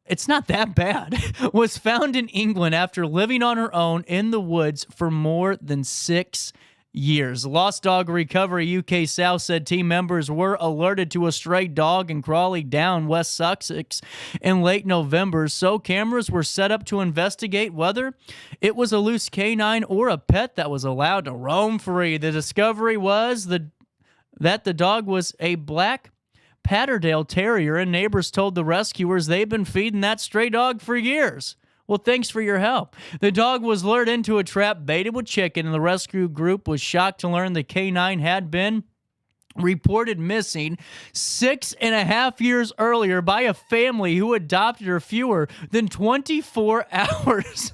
it's not that bad, was found in England after living on her own in the woods for more than 6 years. Lost Dog Recovery UK South said team members were alerted to a stray dog in Crawley Down, West Sussex, in late November, so cameras were set up to investigate whether it was a loose canine or a pet that was allowed to roam free. The discovery was that the dog was a black Patterdale Terrier, and neighbors told the rescuers they've been feeding that stray dog for years. Well, thanks for your help. The dog was lured into a trap baited with chicken, and the rescue group was shocked to learn the canine had been reported missing 6.5 years earlier by a family who adopted her fewer than 24 hours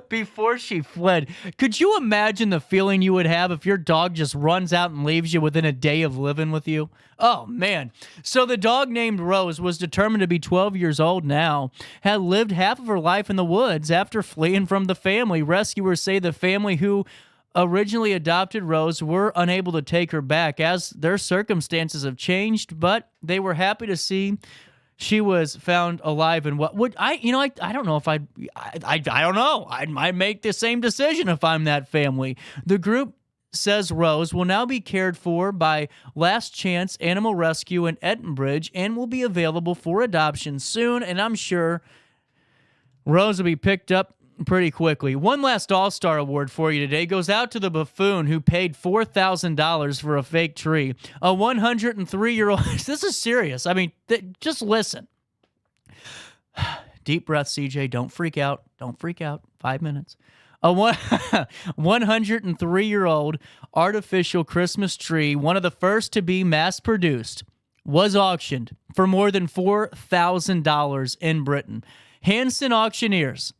before she fled. Could you imagine the feeling you would have if your dog just runs out and leaves you within a day of living with you? Oh, man. So the dog named Rose was determined to be 12 years old now, had lived half of her life in the woods after fleeing from the family. Rescuers say the family who originally adopted Rose were unable to take her back as their circumstances have changed, but they were happy to see she was found alive. And what would I don't know if I don't know. I might make the same decision if I'm that family. The group says Rose will now be cared for by Last Chance Animal Rescue in Ettenbridge and will be available for adoption soon. And I'm sure Rose will be picked up pretty quickly. One last All-Star award for you today goes out to the buffoon who paid $4,000 for a fake tree. A 103-year-old... This is serious. I mean, just listen. Deep breath, CJ. Don't freak out. Don't freak out. 5 minutes. A 103-year-old artificial Christmas tree, one of the first to be mass-produced, was auctioned for more than $4,000 in Britain. Hanson Auctioneers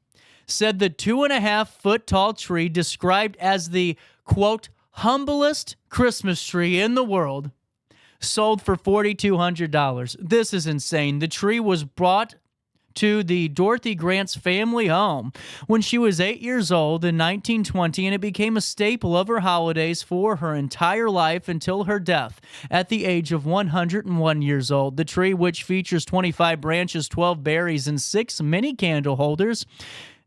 said the 2.5-foot-tall tree, described as the, quote, humblest Christmas tree in the world, sold for $4,200. This is insane. The tree was brought to the Dorothy Grant's family home when she was 8 years old in 1920, and it became a staple of her holidays for her entire life until her death at the age of 101 years old. The tree, which features 25 branches, 12 berries, and 6 mini candle holders,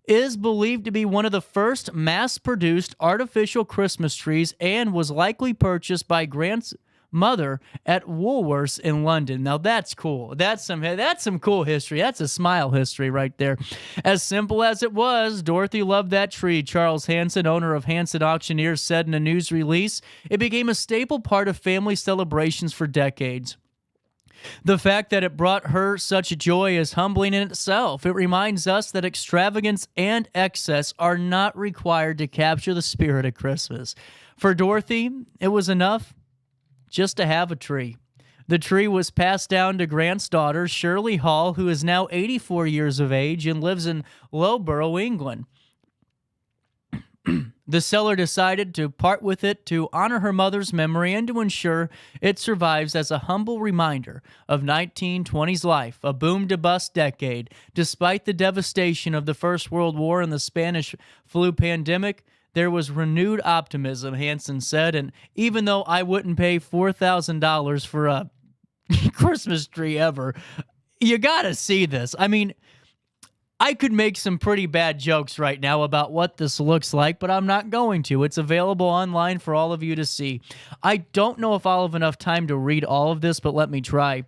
is believed to be one of the first mass-produced artificial Christmas trees and was likely purchased by Grant's mother at Woolworths in London. Now that's cool. That's some cool history. That's a smile history right there. As simple as it was, Dorothy loved that tree. Charles Hanson, owner of Hanson Auctioneers, said in a news release, it became a staple part of family celebrations for decades. The fact that it brought her such joy is humbling in itself. It reminds us that extravagance and excess are not required to capture the spirit of Christmas. For Dorothy, it was enough just to have a tree. The tree was passed down to Grant's daughter, Shirley Hall, who is now 84 years of age and lives in Loughborough, England. The seller decided to part with it to honor her mother's memory and to ensure it survives as a humble reminder of 1920s life, a boom-to-bust decade. Despite the devastation of the First World War and the Spanish flu pandemic, there was renewed optimism, Hanson said, and even though I wouldn't pay $4,000 for a Christmas tree ever, you gotta see this. I mean, I could make some pretty bad jokes right now about what this looks like, but I'm not going to. It's available online for all of you to see. I don't know if I'll have enough time to read all of this, but let me try.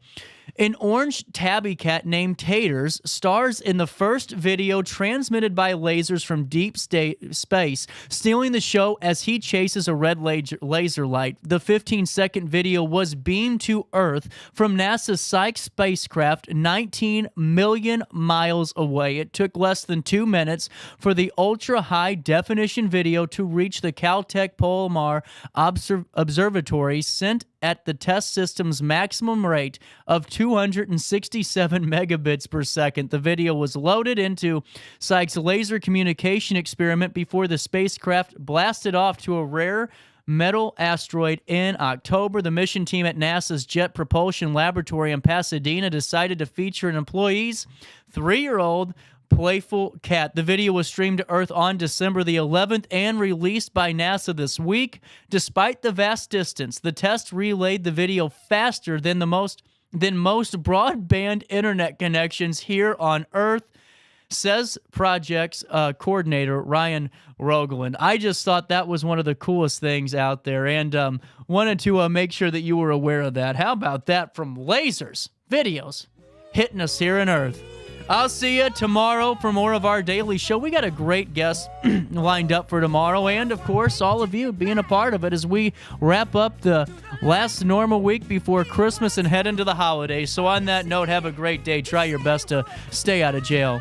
An orange tabby cat named Taters stars in the first video transmitted by lasers from deep space, stealing the show as he chases a red laser light. The 15-second video was beamed to Earth from NASA's Psyche spacecraft 19 million miles away. It took less than 2 minutes for the ultra-high-definition video to reach the Caltech Palomar Observatory, sent at the test system's maximum rate of 267 megabits per second. The video was loaded into Psyche's laser communication experiment before the spacecraft blasted off to a rare metal asteroid in October. The mission team at NASA's Jet Propulsion Laboratory in Pasadena decided to feature an employee's 3-year-old playful cat. The video was streamed to Earth on December the 11th and released by NASA this week. Despite the vast distance, the test relayed the video faster than the most than most broadband internet connections here on Earth, says projects coordinator Ryan Rogalin. I just thought that was one of the coolest things out there, and wanted to make sure that you were aware of that. How about that from lasers, videos, hitting us here on Earth. I'll see you tomorrow for more of our daily show. We got a great guest lined up for tomorrow, and of course, all of you being a part of it as we wrap up the last normal week before Christmas and head into the holidays. So on that note, have a great day. Try your best to stay out of jail.